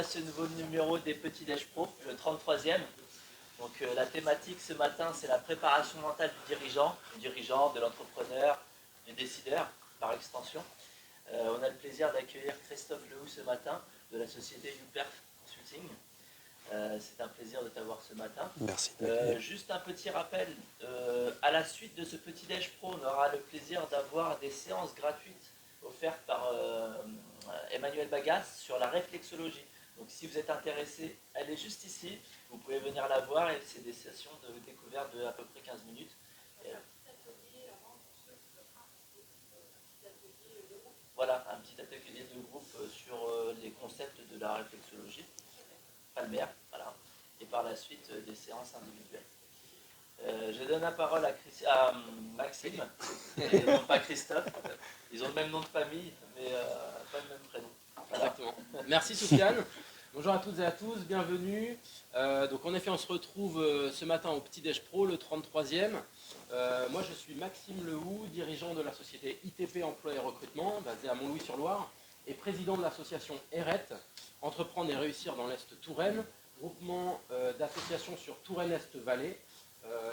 ce nouveau numéro des Petits Déj Pro, le 33e. Donc la thématique ce matin, c'est la préparation mentale du dirigeant, de l'entrepreneur, du décideur, par extension. On a le plaisir d'accueillir Christophe Lehoux ce matin, de la société YouPerf Consulting. C'est un plaisir de t'avoir ce matin. Merci. Juste un petit rappel, à la suite de ce Petit Déj Pro, on aura le plaisir d'avoir des séances gratuites offertes par Emmanuel Bagas sur la réflexologie. Donc si vous êtes intéressé, elle est juste ici, vous pouvez venir la voir et c'est des sessions de découverte de à peu près 15 minutes. Voilà, un petit atelier de groupe sur les concepts de la réflexologie, palmaire, voilà, et par la suite des séances individuelles. Je donne la parole à Maxime, et non pas Christophe. Ils ont le même nom de famille, mais pas le même prénom. Voilà. Exactement. Merci Soufiane. Bonjour à toutes et à tous, bienvenue. Donc en effet, on se retrouve ce matin au Petit Déj Pro, le 33e. Moi, je suis Maxime Lehoux, dirigeant de la société ITP Emploi et Recrutement, basée à Montlouis-sur-Loire, et président de l'association ERET, Entreprendre et réussir dans l'Est Touraine, groupement d'associations sur Touraine-Est-Vallée.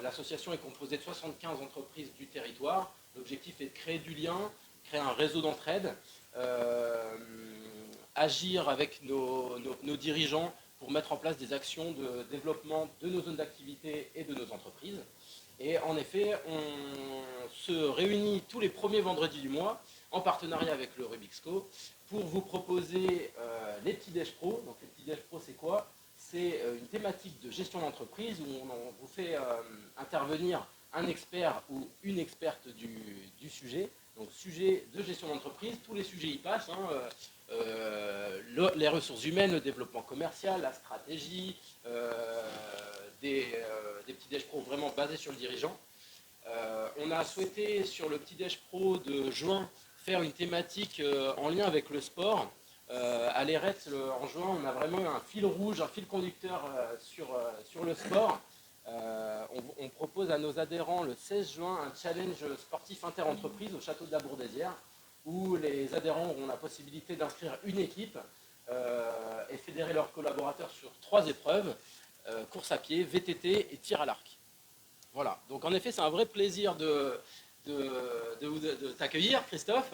L'association est composée de 75 entreprises du territoire. L'objectif est de créer du lien, créer un réseau d'entraide, agir avec nos dirigeants pour mettre en place des actions de développement de nos zones d'activité et de nos entreprises. Et en effet, on se réunit tous les premiers vendredis du mois en partenariat avec le Rubixco pour vous proposer les Petits Déj Pro. Donc les Petits Déj Pro, c'est quoi? C'est une thématique de gestion d'entreprise où on vous fait intervenir un expert ou une experte du sujet. Donc sujet de gestion d'entreprise, tous les sujets y passent, les ressources humaines, le développement commercial, la stratégie, des petits déj pro vraiment basés sur le dirigeant. On a souhaité sur le petit déj pro de juin faire une thématique en lien avec le sport. À l'ERET, en juin, on a vraiment un fil rouge, un fil conducteur sur le sport. On propose à nos adhérents le 16 juin un challenge sportif inter-entreprise au château de la Bourdaissière où les adhérents auront la possibilité d'inscrire une équipe et fédérer leurs collaborateurs sur 3 épreuves, course à pied, VTT et tir à l'arc. Voilà, donc en effet c'est un vrai plaisir de t'accueillir Christophe.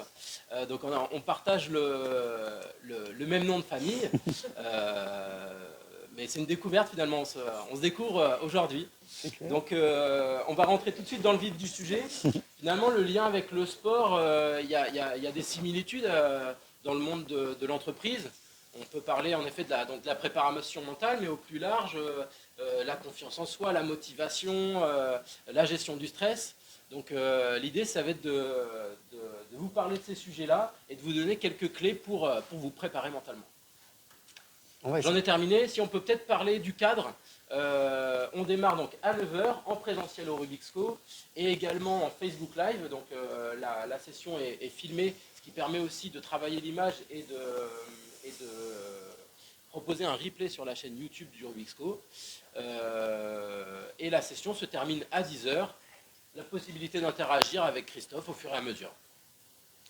Donc on partage le même nom de famille. Mais c'est une découverte finalement, on se découvre aujourd'hui. Donc on va rentrer tout de suite dans le vif du sujet. Finalement le lien avec le sport, il y a des similitudes dans le monde de l'entreprise. On peut parler en effet de la préparation mentale, mais au plus large, la confiance en soi, la motivation, la gestion du stress. Donc l'idée ça va être de vous parler de ces sujets-là et de vous donner quelques clés pour vous préparer mentalement. J'en ai terminé. Si on peut peut-être parler du cadre, on démarre donc à 9 h en présentiel au Rubixco et également en Facebook Live. Donc la session est filmée, ce qui permet aussi de travailler l'image et de proposer un replay sur la chaîne YouTube du Rubixco. Et la session se termine à 10 h. La possibilité d'interagir avec Christophe au fur et à mesure.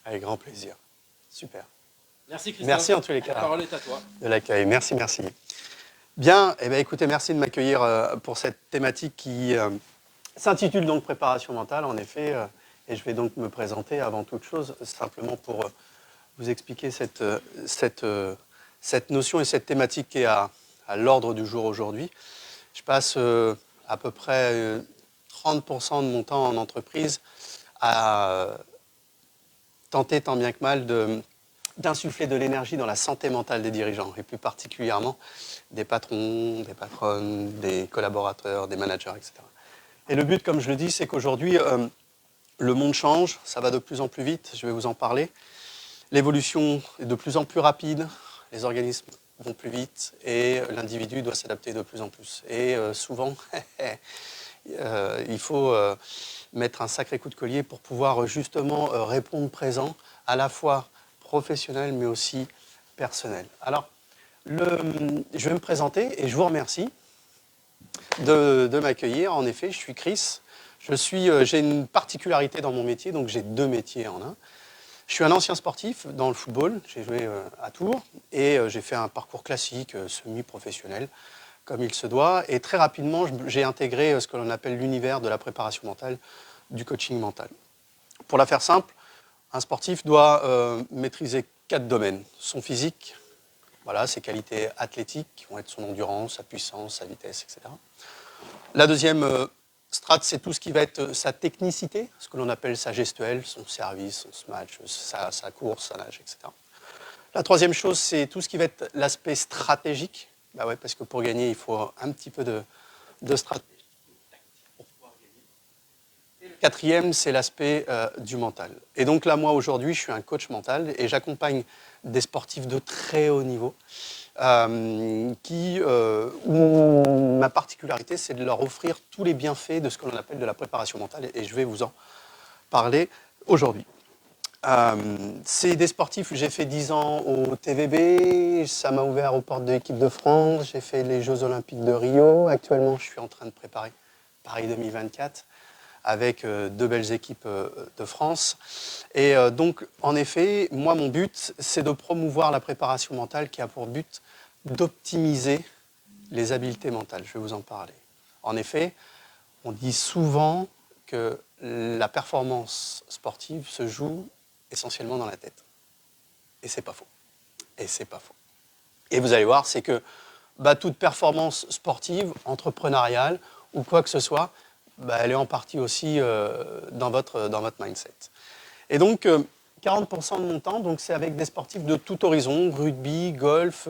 Avec grand plaisir. Super. Merci Christophe. Merci en tous les cas. La parole est à toi. De l'accueil. Merci. Bien, eh bien, écoutez, merci de m'accueillir pour cette thématique qui s'intitule donc préparation mentale, en effet. Et je vais donc me présenter avant toute chose, simplement pour vous expliquer cette notion et cette thématique qui est à l'ordre du jour aujourd'hui. Je passe à peu près 30% de mon temps en entreprise à tenter tant bien que mal d'insuffler de l'énergie dans la santé mentale des dirigeants, et plus particulièrement des patrons, des patronnes, des collaborateurs, des managers, etc. Et le but, comme je le dis, c'est qu'aujourd'hui, le monde change, ça va de plus en plus vite, je vais vous en parler. L'évolution est de plus en plus rapide, les organismes vont plus vite, et l'individu doit s'adapter de plus en plus. Et souvent, il faut mettre un sacré coup de collier pour pouvoir justement répondre présent, à la fois professionnel, mais aussi personnel. Alors, je vais me présenter et je vous remercie de m'accueillir. En effet, je suis Chris. J'ai une particularité dans mon métier, donc j'ai 2 métiers en un. Je suis un ancien sportif dans le football, j'ai joué à Tours et j'ai fait un parcours classique, semi-professionnel, comme il se doit. Et très rapidement, j'ai intégré ce que l'on appelle l'univers de la préparation mentale, du coaching mental. Pour la faire simple, un sportif doit maîtriser 4 domaines. Son physique, voilà, ses qualités athlétiques, qui vont être son endurance, sa puissance, sa vitesse, etc. La deuxième strate, c'est tout ce qui va être sa technicité, ce que l'on appelle sa gestuelle, son service, son smash, sa course, sa nage, etc. La troisième chose, c'est tout ce qui va être l'aspect stratégique. Bah ouais, parce que pour gagner, il faut un petit peu de stratégie. Et le quatrième, c'est l'aspect du mental. Et donc là, moi, aujourd'hui, je suis un coach mental et j'accompagne des sportifs de très haut niveau où ma particularité, c'est de leur offrir tous les bienfaits de ce que l'on appelle de la préparation mentale et je vais vous en parler aujourd'hui. C'est des sportifs, j'ai fait 10 ans au TVB, ça m'a ouvert aux portes de l'équipe de France, j'ai fait les Jeux Olympiques de Rio, actuellement je suis en train de préparer Paris 2024 avec 2 belles équipes de France. Et donc, en effet, moi, mon but, c'est de promouvoir la préparation mentale qui a pour but d'optimiser les habiletés mentales. Je vais vous en parler. En effet, on dit souvent que la performance sportive se joue essentiellement dans la tête. Et c'est pas faux. Et c'est pas faux. Et vous allez voir, c'est que toute performance sportive, entrepreneuriale ou quoi que ce soit, elle est en partie aussi dans votre mindset. Et donc, 40% de mon temps, donc c'est avec des sportifs de tout horizon, rugby, golf,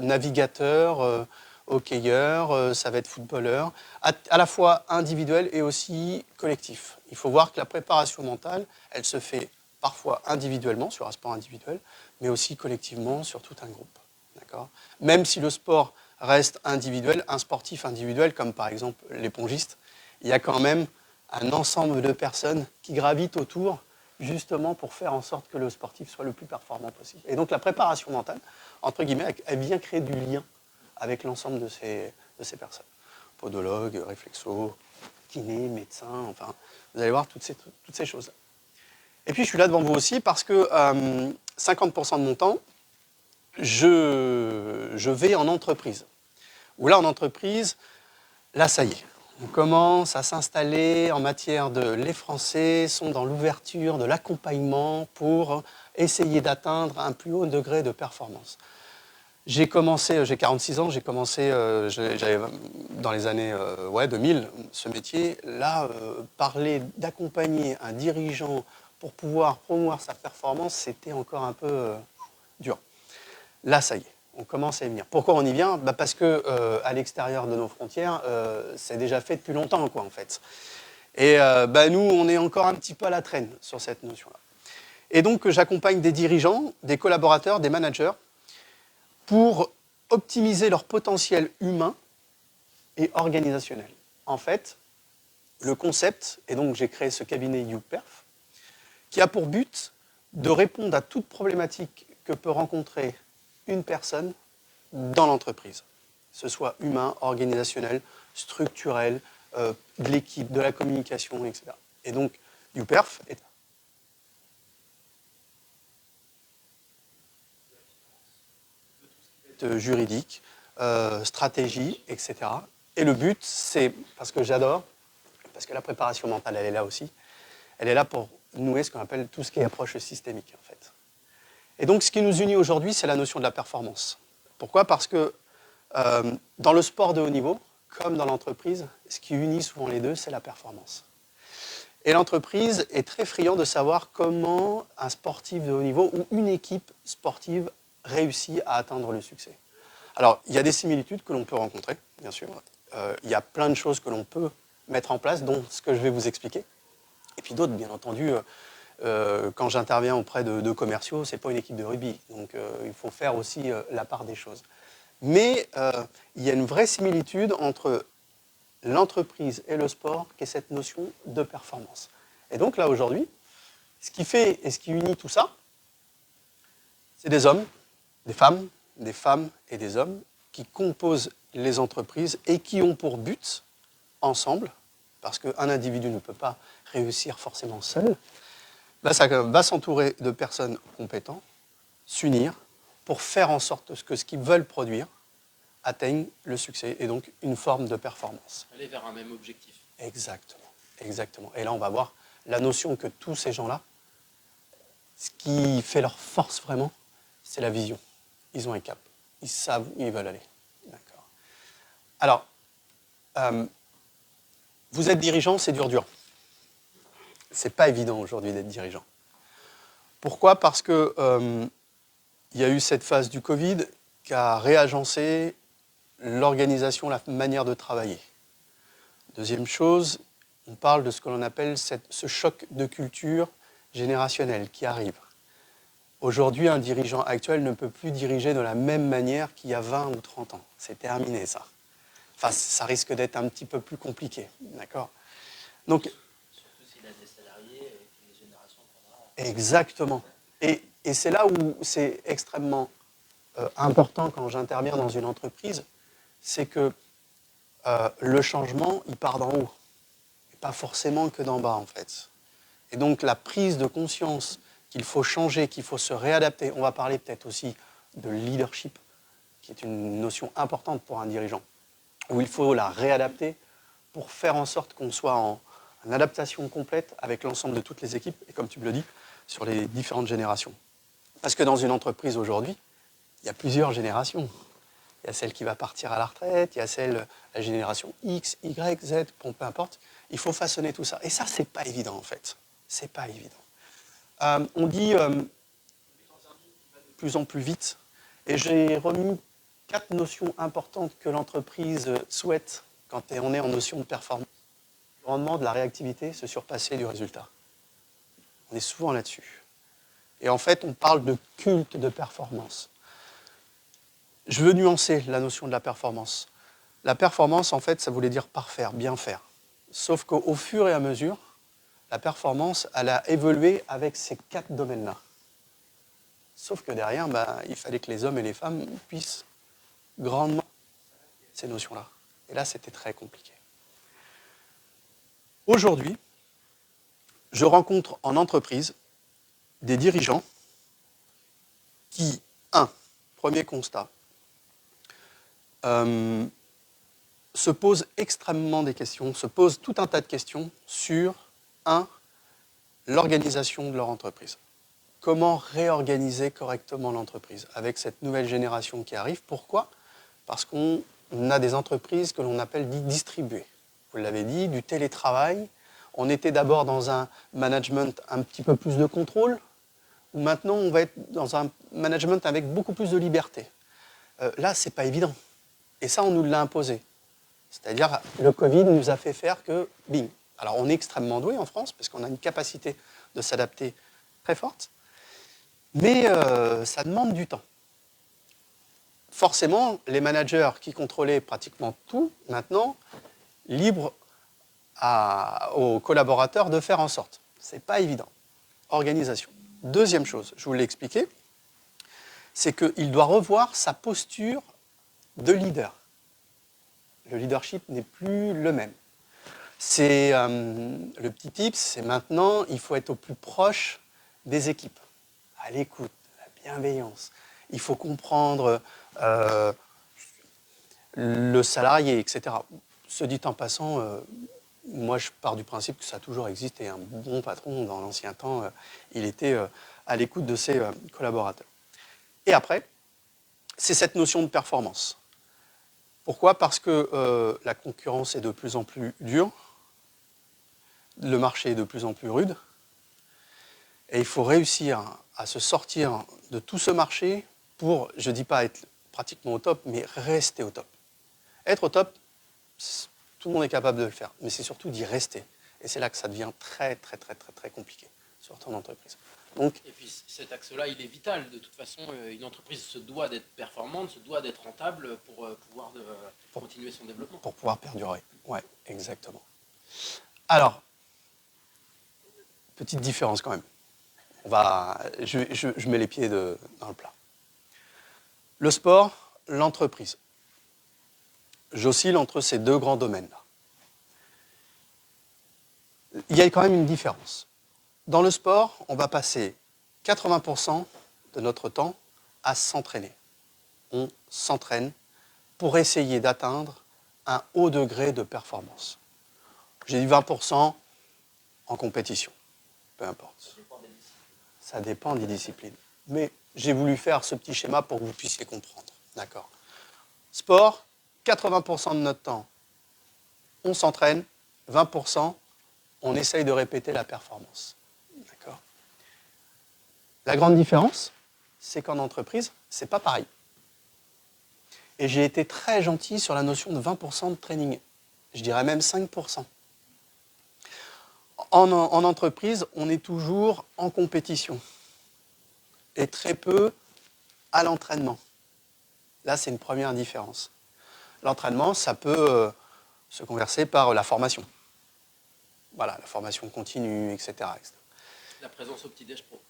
navigateur, hockeyeur, ça va être footballeur, à la fois individuel et aussi collectif. Il faut voir que la préparation mentale, elle se fait parfois individuellement, sur un sport individuel, mais aussi collectivement sur tout un groupe. D'accord ? Même si le sport reste individuel, un sportif individuel, comme par exemple l'épongiste, il y a quand même un ensemble de personnes qui gravitent autour, justement pour faire en sorte que le sportif soit le plus performant possible. Et donc la préparation mentale, entre guillemets, elle vient créer du lien avec l'ensemble de ces personnes. Podologue, réflexo, kiné, médecin, enfin, vous allez voir toutes ces choses-là. Et puis je suis là devant vous aussi parce que 50% de mon temps, je vais en entreprise. Où là, en entreprise, là, ça y est. On commence à s'installer en matière de... Les Français sont dans l'ouverture, de l'accompagnement pour essayer d'atteindre un plus haut degré de performance. J'ai 46 ans, j'ai commencé dans les années 2000, ce métier. Là, parler d'accompagner un dirigeant pour pouvoir promouvoir sa performance, c'était encore un peu dur. Là, ça y est. On commence à y venir. Pourquoi on y vient ? Parce que à l'extérieur de nos frontières, c'est déjà fait depuis longtemps, quoi, en fait. Et nous, on est encore un petit peu à la traîne sur cette notion-là. Et donc, j'accompagne des dirigeants, des collaborateurs, des managers pour optimiser leur potentiel humain et organisationnel. En fait, le concept, et donc j'ai créé ce cabinet YouPerf, qui a pour but de répondre à toute problématique que peut rencontrer une personne dans l'entreprise, que ce soit humain, organisationnel, structurel, de l'équipe, de la communication, etc. Et donc, YouPerf est juridique, stratégie, etc. Et le but, c'est, parce que j'adore, parce que la préparation mentale, elle est là aussi, elle est là pour nouer ce qu'on appelle tout ce qui est approche systémique, en fait. Et donc, ce qui nous unit aujourd'hui, c'est la notion de la performance. Pourquoi ? Parce que dans le sport de haut niveau, comme dans l'entreprise, ce qui unit souvent les deux, c'est la performance. Et l'entreprise est très friand de savoir comment un sportif de haut niveau ou une équipe sportive réussit à atteindre le succès. Alors, il y a des similitudes que l'on peut rencontrer, bien sûr. Il y a plein de choses que l'on peut mettre en place, dont ce que je vais vous expliquer. Et puis d'autres, bien entendu, quand j'interviens auprès de commerciaux, ce n'est pas une équipe de rugby. Donc, il faut faire aussi la part des choses. Mais il y a une vraie similitude entre l'entreprise et le sport, qui est cette notion de performance. Et donc là, aujourd'hui, ce qui fait et ce qui unit tout ça, c'est des hommes, des femmes et des hommes qui composent les entreprises et qui ont pour but, ensemble, parce qu'un individu ne peut pas réussir forcément seul, ça va s'entourer de personnes compétentes, s'unir pour faire en sorte que ce qu'ils veulent produire atteigne le succès et donc une forme de performance. Aller vers un même objectif. Exactement, exactement. Et là, on va voir la notion que tous ces gens-là, ce qui fait leur force vraiment, c'est la vision. Ils ont un cap. Ils savent où ils veulent aller. D'accord. Alors, vous êtes dirigeant, c'est dur. C'est pas évident aujourd'hui d'être dirigeant. Pourquoi ? Parce que il y a eu cette phase du Covid qui a réagencé l'organisation, la manière de travailler. Deuxième chose, on parle de ce que l'on appelle ce choc de culture générationnelle qui arrive. Aujourd'hui, un dirigeant actuel ne peut plus diriger de la même manière qu'il y a 20 ou 30 ans. C'est terminé, ça. Enfin, ça risque d'être un petit peu plus compliqué. D'accord ? Donc, Surtout s'il a des salariés et que les générations qu'on a. exactement. Et c'est là où c'est extrêmement important quand j'interviens dans une entreprise, c'est que le changement, il part d'en haut. Et pas forcément que d'en bas, en fait. Et donc, la prise de conscience qu'il faut changer, qu'il faut se réadapter. On va parler peut-être aussi de leadership, qui est une notion importante pour un dirigeant, où il faut la réadapter pour faire en sorte qu'on soit en adaptation complète avec l'ensemble de toutes les équipes, et comme tu me le dis, sur les différentes générations. Parce que dans une entreprise aujourd'hui, il y a plusieurs générations. Il y a celle qui va partir à la retraite, il y a la génération X, Y, Z, peu importe. Il faut façonner tout ça. Et ça, c'est pas évident en fait. C'est pas évident. On dit de plus en plus vite. Et j'ai remis 4 notions importantes que l'entreprise souhaite quand on est en notion de performance. Le rendement, de la réactivité, se surpasser du résultat. On est souvent là-dessus. Et en fait, on parle de culte de performance. Je veux nuancer la notion de la performance. La performance, en fait, ça voulait dire parfaire, bien faire. Sauf qu'au fur et à mesure, la performance, elle a évolué avec ces 4 domaines-là. Sauf que derrière, il fallait que les hommes et les femmes puissent grandement ces notions-là. Et là, c'était très compliqué. Aujourd'hui, je rencontre en entreprise des dirigeants qui, premier constat, se posent extrêmement des questions, se posent tout un tas de questions sur, l'organisation de leur entreprise. Comment réorganiser correctement l'entreprise avec cette nouvelle génération qui arrive. Pourquoi ? Parce qu'on a des entreprises que l'on appelle distribuées. Vous l'avez dit, du télétravail. On était d'abord dans un management un petit peu plus de contrôle, où maintenant on va être dans un management avec beaucoup plus de liberté. Là, ce n'est pas évident. Et ça, on nous l'a imposé. C'est-à-dire, le Covid nous a fait faire que, bing. Alors, on est extrêmement doué en France, parce qu'on a une capacité de s'adapter très forte, mais ça demande du temps. Forcément, les managers qui contrôlaient pratiquement tout, maintenant, libres aux collaborateurs de faire en sorte. Ce n'est pas évident. Organisation. Deuxième chose, je vous l'ai expliqué, c'est qu'il doit revoir sa posture de leader. Le leadership n'est plus le même. C'est le petit tips, c'est maintenant, il faut être au plus proche des équipes, à l'écoute, la bienveillance. Il faut comprendre le salarié, etc. Ce dit en passant, moi je pars du principe que ça a toujours existé. Un bon patron, dans l'ancien temps, il était à l'écoute de ses collaborateurs. Et après, c'est cette notion de performance. Pourquoi ? Parce que la concurrence est de plus en plus dure, le marché est de plus en plus rude, et il faut réussir à se sortir de tout ce marché pour, je ne dis pas être pratiquement au top, mais rester au top. Être au top, tout le monde est capable de le faire, mais c'est surtout d'y rester. Et c'est là que ça devient très, très, très, très, très compliqué, surtout en entreprise. Donc, et puis cet axe-là, il est vital. De toute façon, une entreprise se doit d'être performante, se doit d'être rentable pour pouvoir continuer son développement. Pour pouvoir perdurer. Oui, exactement. Alors, petite différence quand même. Je mets les pieds dans le plat. Le sport, l'entreprise. J'oscille entre ces deux grands domaines-là. Il y a quand même une différence. Dans le sport, on va passer 80% de notre temps à s'entraîner. On s'entraîne pour essayer d'atteindre un haut degré de performance. J'ai dit 20% en compétition, peu importe. Ça dépend des disciplines. Mais j'ai voulu faire ce petit schéma pour que vous puissiez comprendre. D'accord. Sport, 80% de notre temps, on s'entraîne, 20%, on essaye de répéter la performance. D'accord. La grande différence, c'est qu'en entreprise, c'est pas pareil. Et j'ai été très gentil sur la notion de 20% de training. Je dirais même 5%. En entreprise, on est toujours en compétition et très peu à l'entraînement. Là, c'est une première différence. L'entraînement, ça peut se converser par la formation. Voilà, la formation continue, etc. La présence au petit-déj pro.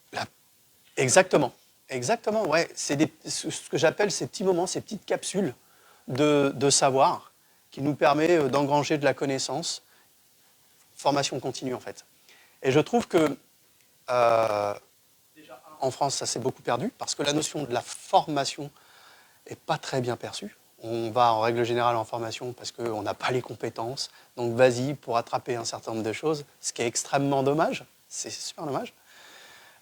Exactement. Exactement, ouais. C'est ce que j'appelle ces petits moments, ces petites capsules de savoir qui nous permet d'engranger de la connaissance. Formation continue, en fait. Et je trouve que en France, ça s'est beaucoup perdu parce que la notion de la formation n'est pas très bien perçue. On va en règle générale en formation parce qu'on n'a pas les compétences. Donc vas-y pour attraper un certain nombre de choses, ce qui est extrêmement dommage. C'est super dommage.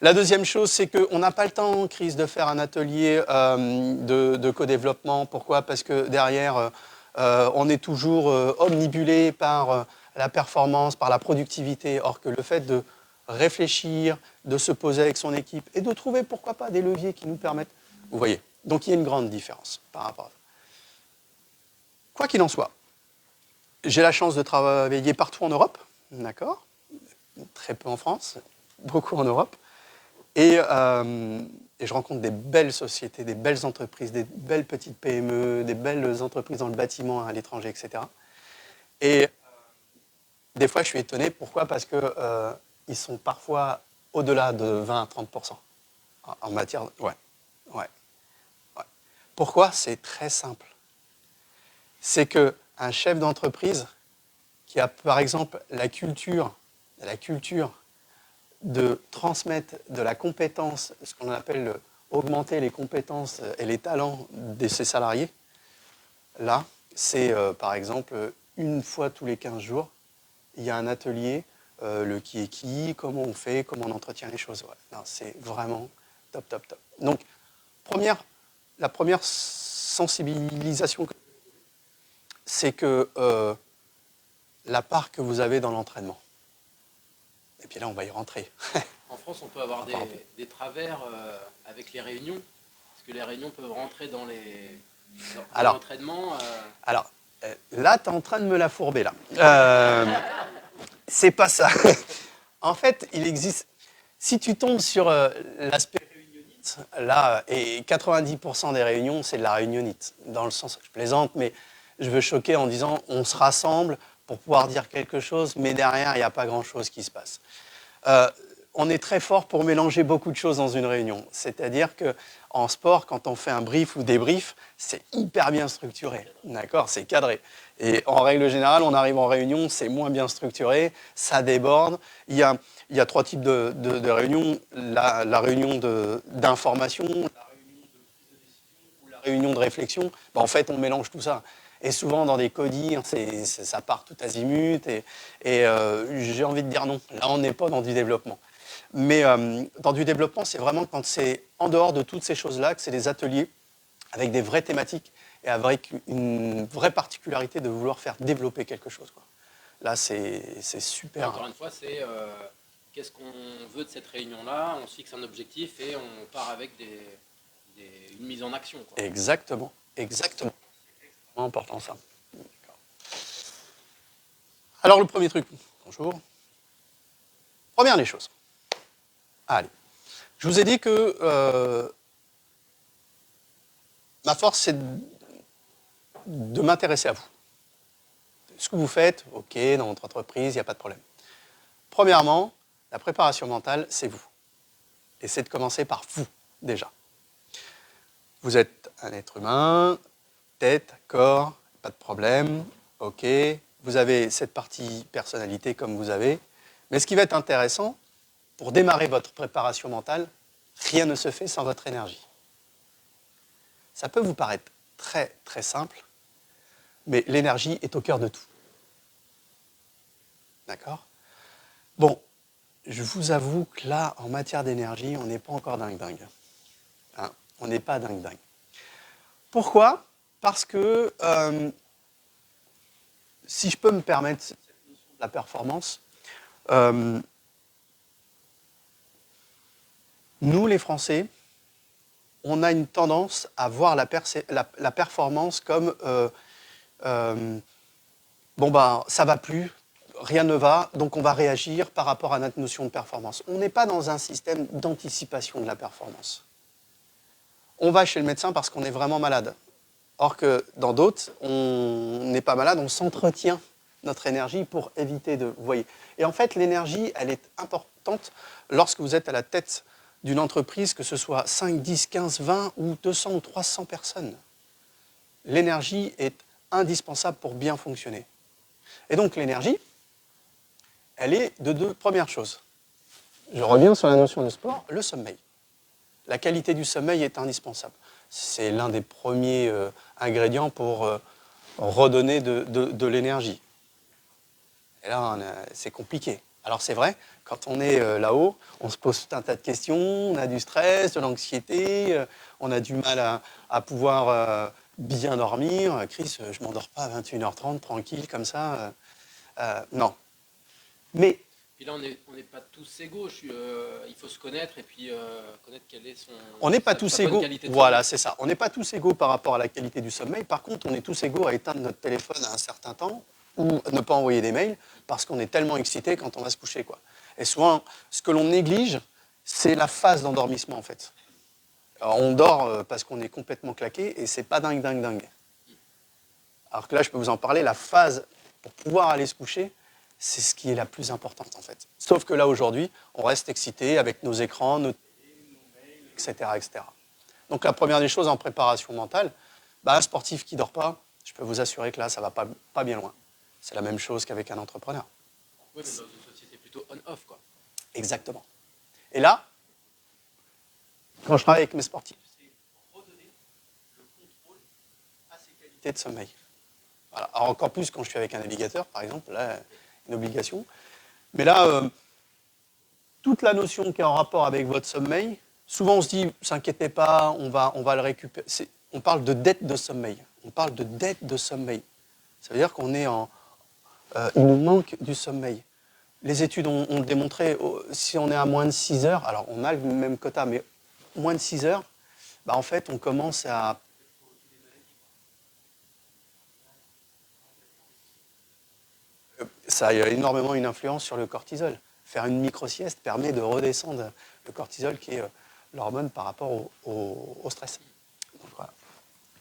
La deuxième chose, c'est qu'on n'a pas le temps en crise de faire un atelier de co-développement. Pourquoi? Parce que derrière, on est toujours omnibulé par la performance, par la productivité. Or que le fait de réfléchir, de se poser avec son équipe et de trouver, pourquoi pas, des leviers qui nous permettent... Vous voyez, donc il y a une grande différence par rapport à ça. Quoi qu'il en soit, j'ai la chance de travailler partout en Europe, d'accord? Très peu en France, beaucoup en Europe. Et je rencontre des belles sociétés, des belles entreprises, des belles petites PME, des belles entreprises dans le bâtiment à l'étranger, etc. Et des fois, je suis étonné. Pourquoi? Parce qu'ils sont parfois au-delà de 20 à 30% en matière... Ouais. Pourquoi? C'est très simple. C'est qu'un chef d'entreprise qui a, par exemple, la culture de transmettre de la compétence, ce qu'on appelle augmenter les compétences et les talents de ses salariés, là, c'est par exemple une fois tous les 15 jours, il y a un atelier, le qui est qui, comment on fait, comment on entretient les choses. Ouais. C'est vraiment top, top, top. Donc, la première sensibilisation, c'est que la part que vous avez dans l'entraînement. Et puis là, on va y rentrer. En France, on peut avoir des travers avec les réunions, parce que les réunions peuvent rentrer dans l'entraînement. Alors, là, tu es en train de me la fourber, là. C'est pas ça. En fait, il existe... Si tu tombes sur l'aspect réunionnite, là, et 90% des réunions, c'est de la réunionnite. Dans le sens, je plaisante, mais je veux choquer en disant on se rassemble pour pouvoir dire quelque chose, mais derrière, il n'y a pas grand-chose qui se passe. On est très fort pour mélanger beaucoup de choses dans une réunion. C'est-à-dire qu'en sport, quand on fait un brief ou débrief, c'est hyper bien structuré. D'accord? C'est cadré. Et en règle générale, on arrive en réunion, c'est moins bien structuré, ça déborde. Il y a trois types de réunions. La réunion d'information, la réunion de prise de décision ou la réunion de réflexion. En fait, on mélange tout ça. Et souvent, dans des codires, ça part tout azimut. Et j'ai envie de dire non. Là, on n'est pas dans du développement. Mais dans du développement, c'est vraiment quand c'est en dehors de toutes ces choses-là, que c'est des ateliers avec des vraies thématiques et avec une vraie particularité de vouloir faire développer quelque chose, quoi. Là, c'est super. Encore une fois, c'est qu'est-ce qu'on veut de cette réunion-là, on se fixe un objectif et on part avec une mise en action, quoi. Exactement. C'est extrêmement important, ça. Alors, le premier truc. Bonjour. Première des choses. Allez. Je vous ai dit que ma force, c'est de m'intéresser à vous. Ce que vous faites, ok, dans votre entreprise, il n'y a pas de problème. Premièrement, la préparation mentale, c'est vous. Et c'est de commencer par vous, déjà. Vous êtes un être humain, tête, corps, pas de problème, ok. Vous avez cette partie personnalité comme vous avez. Mais ce qui va être intéressant, pour démarrer votre préparation mentale, rien ne se fait sans votre énergie. Ça peut vous paraître très très simple, mais l'énergie est au cœur de tout. D'accord? Bon, je vous avoue que là, en matière d'énergie, on n'est pas encore dingue-dingue. Hein, on n'est pas dingue-dingue. Pourquoi? Parce que, si je peux me permettre cette notion de la performance, nous, les Français, on a une tendance à voir la performance comme bon ben ça va plus, rien ne va, donc on va réagir par rapport à notre notion de performance. On n'est pas dans un système d'anticipation de la performance. On va chez le médecin parce qu'on est vraiment malade. Or que dans d'autres, on n'est pas malade, on s'entretient notre énergie pour éviter de... Vous voyez. Et en fait, l'énergie, elle est importante lorsque vous êtes à la tête d'une entreprise, que ce soit 5, 10, 15, 20 ou 200 ou 300 personnes. L'énergie est indispensable pour bien fonctionner. Et donc l'énergie, elle est de deux premières choses. Je reviens sur la notion de sport, le sommeil. La qualité du sommeil est indispensable. C'est l'un des premiers ingrédients pour redonner de l'énergie. Et là, c'est compliqué. Alors c'est vrai, quand on est là-haut, on se pose tout un tas de questions, on a du stress, de l'anxiété, on a du mal à pouvoir bien dormir. Chris, je ne m'endors pas à 21h30, tranquille, comme ça. Non. Mais... Puis là, on n'est pas tous égaux. Il faut se connaître et puis connaître quelle est son... On n'est pas tous égaux. Voilà, c'est ça. On n'est pas tous égaux par rapport à la qualité du sommeil. Par contre, on est tous égaux à éteindre notre téléphone à un certain temps ou ne pas envoyer des mails parce qu'on est tellement excité quand on va se coucher, quoi. Et souvent, ce que l'on néglige, c'est la phase d'endormissement, en fait. Alors, on dort parce qu'on est complètement claqué et c'est pas dingue. Alors que là, je peux vous en parler, la phase pour pouvoir aller se coucher, c'est ce qui est la plus importante, en fait. Sauf que là, aujourd'hui, on reste excité avec nos écrans, nos mails, etc. Donc, la première des choses en préparation mentale, un sportif qui ne dort pas, je peux vous assurer que là, ça ne va pas bien loin. C'est la même chose qu'avec un entrepreneur. Oui, mais dans une société plutôt on-off, quoi. Exactement. Et là, quand je travaille avec mes sportifs, c'est redonner le contrôle à ces qualités de sommeil. Voilà. Alors encore plus quand je suis avec un navigateur, par exemple, là, une obligation. Mais là, toute la notion qui est en rapport avec votre sommeil, souvent on se dit, ne vous inquiétez pas, on va le récupérer. On parle de dette de sommeil. On parle de dette de sommeil. Ça veut dire qu'on est il nous manque du sommeil. Les études ont démontré, si on est à moins de 6 heures, alors on a le même quota, mais moins de 6 heures, en fait, on commence à... Ça a énormément une influence sur le cortisol. Faire une micro-sieste permet de redescendre le cortisol, qui est l'hormone par rapport au stress. Donc, voilà.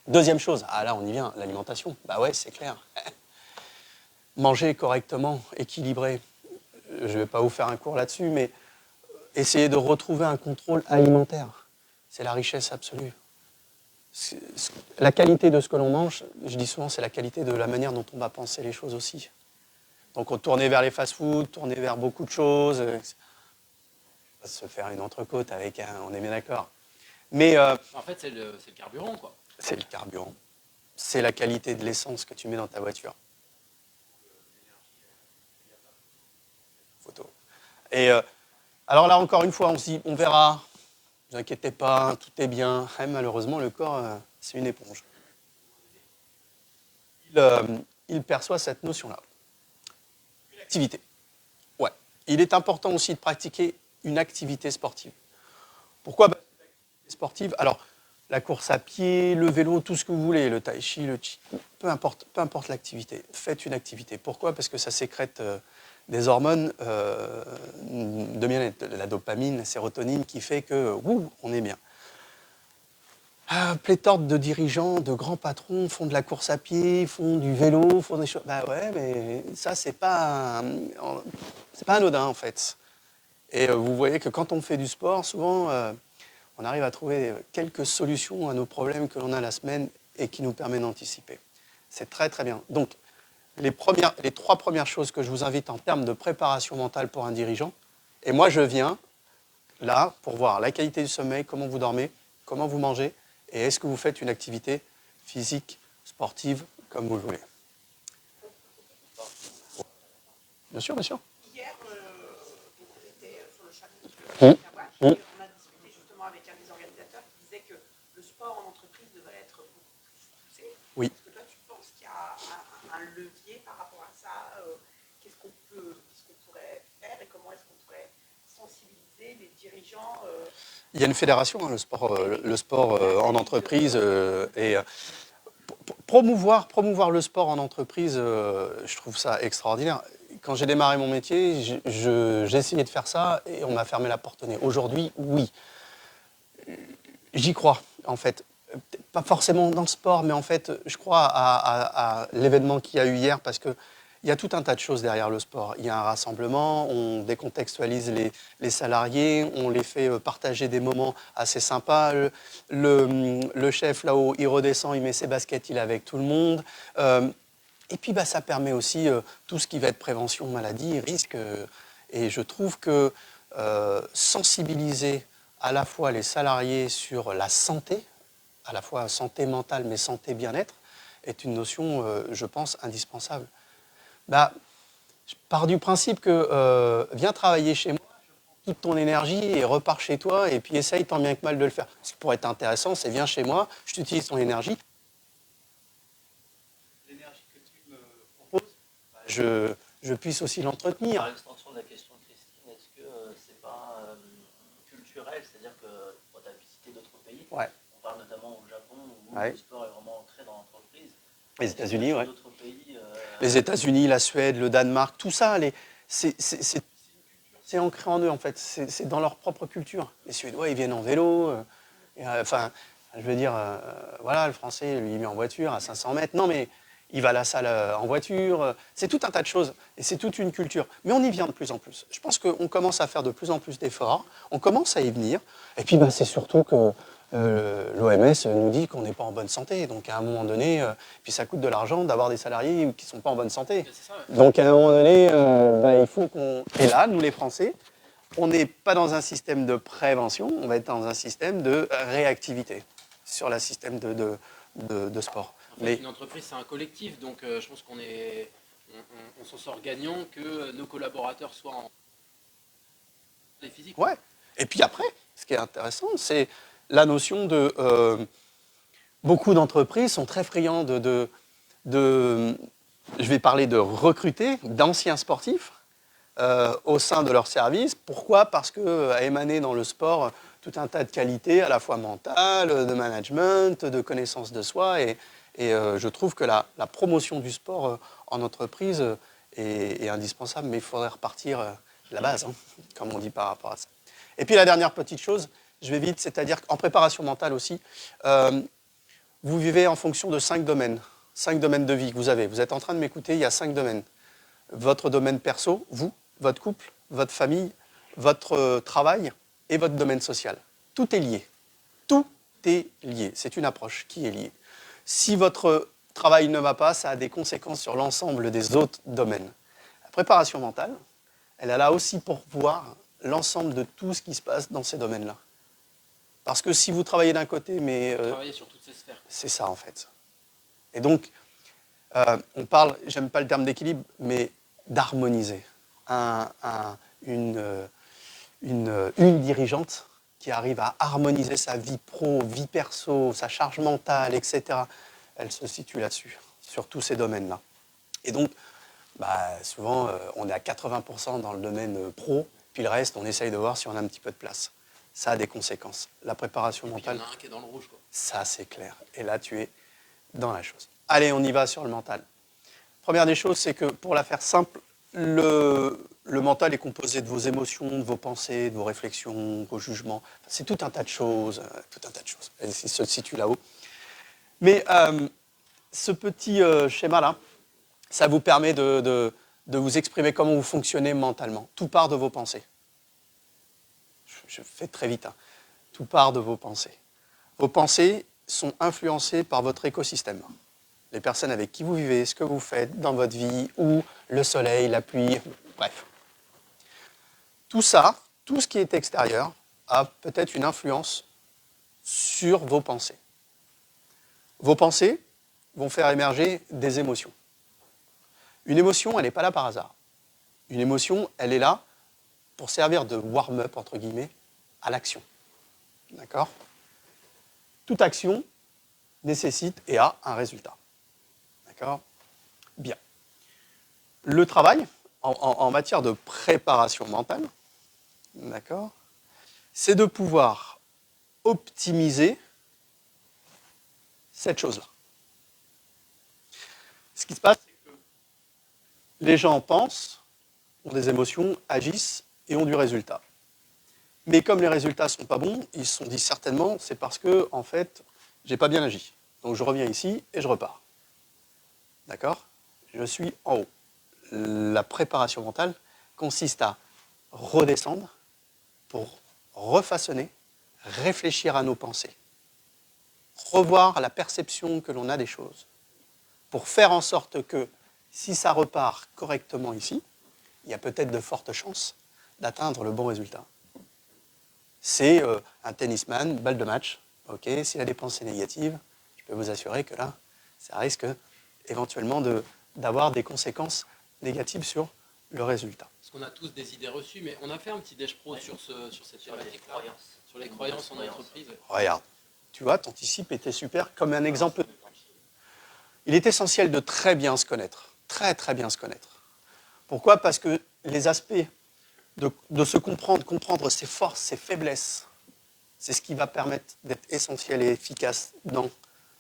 Deuxième chose, là on y vient, l'alimentation. Ouais, c'est clair. Manger correctement, équilibré. Je ne vais pas vous faire un cours là-dessus, mais essayer de retrouver un contrôle alimentaire. C'est la richesse absolue. La qualité de ce que l'on mange, je dis souvent, c'est la qualité de la manière dont on va penser les choses aussi. Donc on tournait vers les fast-foods, tourner vers beaucoup de choses. On va se faire une entrecôte avec on est bien d'accord. Mais en fait, c'est le carburant, quoi. C'est le carburant. C'est la qualité de l'essence que tu mets dans ta voiture. Photo. Et alors là, encore une fois, on se dit, on verra, ne vous inquiétez pas, tout est bien. Et malheureusement, le corps, c'est une éponge. Il perçoit cette notion-là. Une activité. Ouais. Il est important aussi de pratiquer une activité sportive. Pourquoi sportive? Alors, la course à pied, le vélo, tout ce que vous voulez, le tai chi, le chi, peu importe l'activité. Faites une activité. Pourquoi? Parce que ça sécrète des hormones de bien-être, la dopamine, la sérotonine, qui fait que, on est bien. Pléthore de dirigeants, de grands patrons font de la course à pied, font du vélo, font des choses. Ouais, mais ça, c'est pas anodin, en fait. Et vous voyez que quand on fait du sport, souvent, on arrive à trouver quelques solutions à nos problèmes que l'on a la semaine et qui nous permettent d'anticiper. C'est très, très bien. Donc, les 3 premières choses que je vous invite en termes de préparation mentale pour un dirigeant, et moi, je viens là pour voir la qualité du sommeil, comment vous dormez, comment vous mangez, et est-ce que vous faites une activité physique, sportive, comme vous le voulez. Bien sûr, bien sûr. Hier, on était sur le challenge Mmh. de Kawash, Mmh. et on a discuté justement avec un des organisateurs qui disait que le sport en entreprise devrait être beaucoup plus poussé. Oui. Est-ce que toi, tu penses qu'il y a un levier par rapport à ça? Qu'est-ce qu'on pourrait faire et comment est-ce qu'on pourrait sensibiliser les dirigeants Il y a une fédération, hein, le sport en entreprise, et promouvoir le sport en entreprise, je trouve ça extraordinaire. Quand j'ai démarré mon métier, j'ai essayé de faire ça et on m'a fermé la porte au nez. Aujourd'hui, oui. J'y crois, en fait. Pas forcément dans le sport, mais en fait, je crois à l'événement qu'il y a eu hier parce qu'il y a tout un tas de choses derrière le sport. Il y a un rassemblement, on décontextualise les salariés, on les fait partager des moments assez sympas. Le chef, là-haut, il redescend, il met ses baskets, il est avec tout le monde. Et puis, ça permet aussi tout ce qui va être prévention, maladie, risque. Et je trouve que sensibiliser à la fois les salariés sur la santé, à la fois santé mentale, mais santé bien-être, est une notion, je pense, indispensable. Je pars du principe que viens travailler chez moi, toute ton énergie et repars chez toi et puis essaye tant bien que mal de le faire. Ce qui pourrait être intéressant, c'est viens chez moi, je t'utilise ton énergie. L'énergie que tu me proposes, je puisse aussi l'entretenir. Par l'extension de la question de Christine, est-ce que c'est pas culturel, c'est-à-dire que tu as visité d'autres pays, Ouais. on parle notamment au Japon où Ouais. le sport est vraiment ancré dans l'entreprise. Les États-Unis, ouais. D'autres pays, Les États-Unis, la Suède, le Danemark, tout ça, c'est ancré en eux en fait. C'est dans leur propre culture. Les Suédois, ils viennent en vélo. Enfin, je veux dire, voilà, le Français, lui, il vient en voiture à 500 mètres. Non, mais il va à la salle en voiture. C'est tout un tas de choses. Et c'est toute une culture. Mais on y vient de plus en plus. Je pense qu'on commence à faire de plus en plus d'efforts. On commence à y venir. Et puis, c'est surtout que l'OMS nous dit qu'on n'est pas en bonne santé. Donc, à un moment donné, puis ça coûte de l'argent d'avoir des salariés qui ne sont pas en bonne santé. C'est ça, ouais. Donc, à un moment donné, il faut qu'on... Et là, nous, les Français, on n'est pas dans un système de prévention, on va être dans un système de réactivité sur le système de sport. En fait, une entreprise, c'est un collectif, donc je pense on s'en sort gagnant que nos collaborateurs soient en les physiques. Ouais. Et puis après, ce qui est intéressant, c'est la notion de... beaucoup d'entreprises sont très friands je vais parler de recruter d'anciens sportifs au sein de leur service. Pourquoi? Parce qu'a émané dans le sport tout un tas de qualités, à la fois mentales, de management, de connaissance de soi. Et je trouve que la promotion du sport en entreprise est indispensable, mais il faudrait repartir de la base, hein, comme on dit par rapport à ça. Et puis la dernière petite chose, je vais vite, c'est-à-dire qu'en préparation mentale aussi, vous vivez en fonction de 5 domaines de vie que vous avez. Vous êtes en train de m'écouter, il y a 5 domaines. Votre domaine perso, vous, votre couple, votre famille, votre travail et votre domaine social. Tout est lié. Tout est lié. C'est une approche qui est liée. Si votre travail ne va pas, ça a des conséquences sur l'ensemble des autres domaines. La préparation mentale, elle est là aussi pour voir l'ensemble de tout ce qui se passe dans ces domaines-là. Parce que si vous travaillez d'un côté, mais... Travailler sur toutes ces sphères. C'est ça, en fait. Et donc, on parle, j'aime pas le terme d'équilibre, mais d'harmoniser. Une dirigeante qui arrive à harmoniser sa vie pro, vie perso, sa charge mentale, etc., elle se situe là-dessus, sur tous ces domaines-là. Et donc, souvent, on est à 80% dans le domaine pro, puis le reste, on essaye de voir si on a un petit peu de place. Ça a des conséquences. La préparation mentale, Il y en a un qui est dans le rouge, quoi. ça c'est clair. Et là, tu es dans la chose. Allez, on y va sur le mental. Première des choses, c'est que pour la faire simple, le mental est composé de vos émotions, de vos pensées, de vos réflexions, vos jugements. C'est tout un tas de choses, Il se situe là-haut. Mais ce petit schéma-là, ça vous permet de vous exprimer comment vous fonctionnez mentalement. Tout part de vos pensées. Je fais très vite. Hein. Tout part de vos pensées. Vos pensées sont influencées par votre écosystème. Les personnes avec qui vous vivez, ce que vous faites dans votre vie, ou le soleil, la pluie, bref. Tout ça, tout ce qui est extérieur, a peut-être une influence sur vos pensées. Vos pensées vont faire émerger des émotions. Une émotion, elle n'est pas là par hasard. Une émotion, elle est là pour servir de warm-up, entre guillemets, à l'action. D'accord ? Toute action nécessite et a un résultat. D'accord ? Bien. Le travail, en matière de préparation mentale, d'accord, c'est de pouvoir optimiser cette chose-là. Ce qui se passe, c'est que les gens pensent, ont des émotions, agissent et ont du résultat. Mais comme les résultats ne sont pas bons, ils se sont dit certainement, c'est parce que, en fait, j'ai pas bien agi. Donc je reviens ici et je repars. D'accord ? Je suis en haut. La préparation mentale consiste à redescendre pour refaçonner, réfléchir à nos pensées, revoir la perception que l'on a des choses, pour faire en sorte que, si ça repart correctement ici, il y a peut-être de fortes chances d'atteindre le bon résultat. C'est un tennisman, balle de match, ok, s'il a des pensées négatives, je peux vous assurer que là, ça risque éventuellement d'avoir des conséquences négatives sur le résultat. Parce qu'on a tous des idées reçues, mais on a fait un petit déj pro sur cette thématique-là, sur les croyances en entreprise. Regarde, tu vois, ton disciple était super comme un exemple. Il est essentiel de très bien se connaître, très très bien se connaître. Pourquoi ? Parce que les aspects de se comprendre ses forces, ses faiblesses, c'est ce qui va permettre d'être essentiel et efficace dans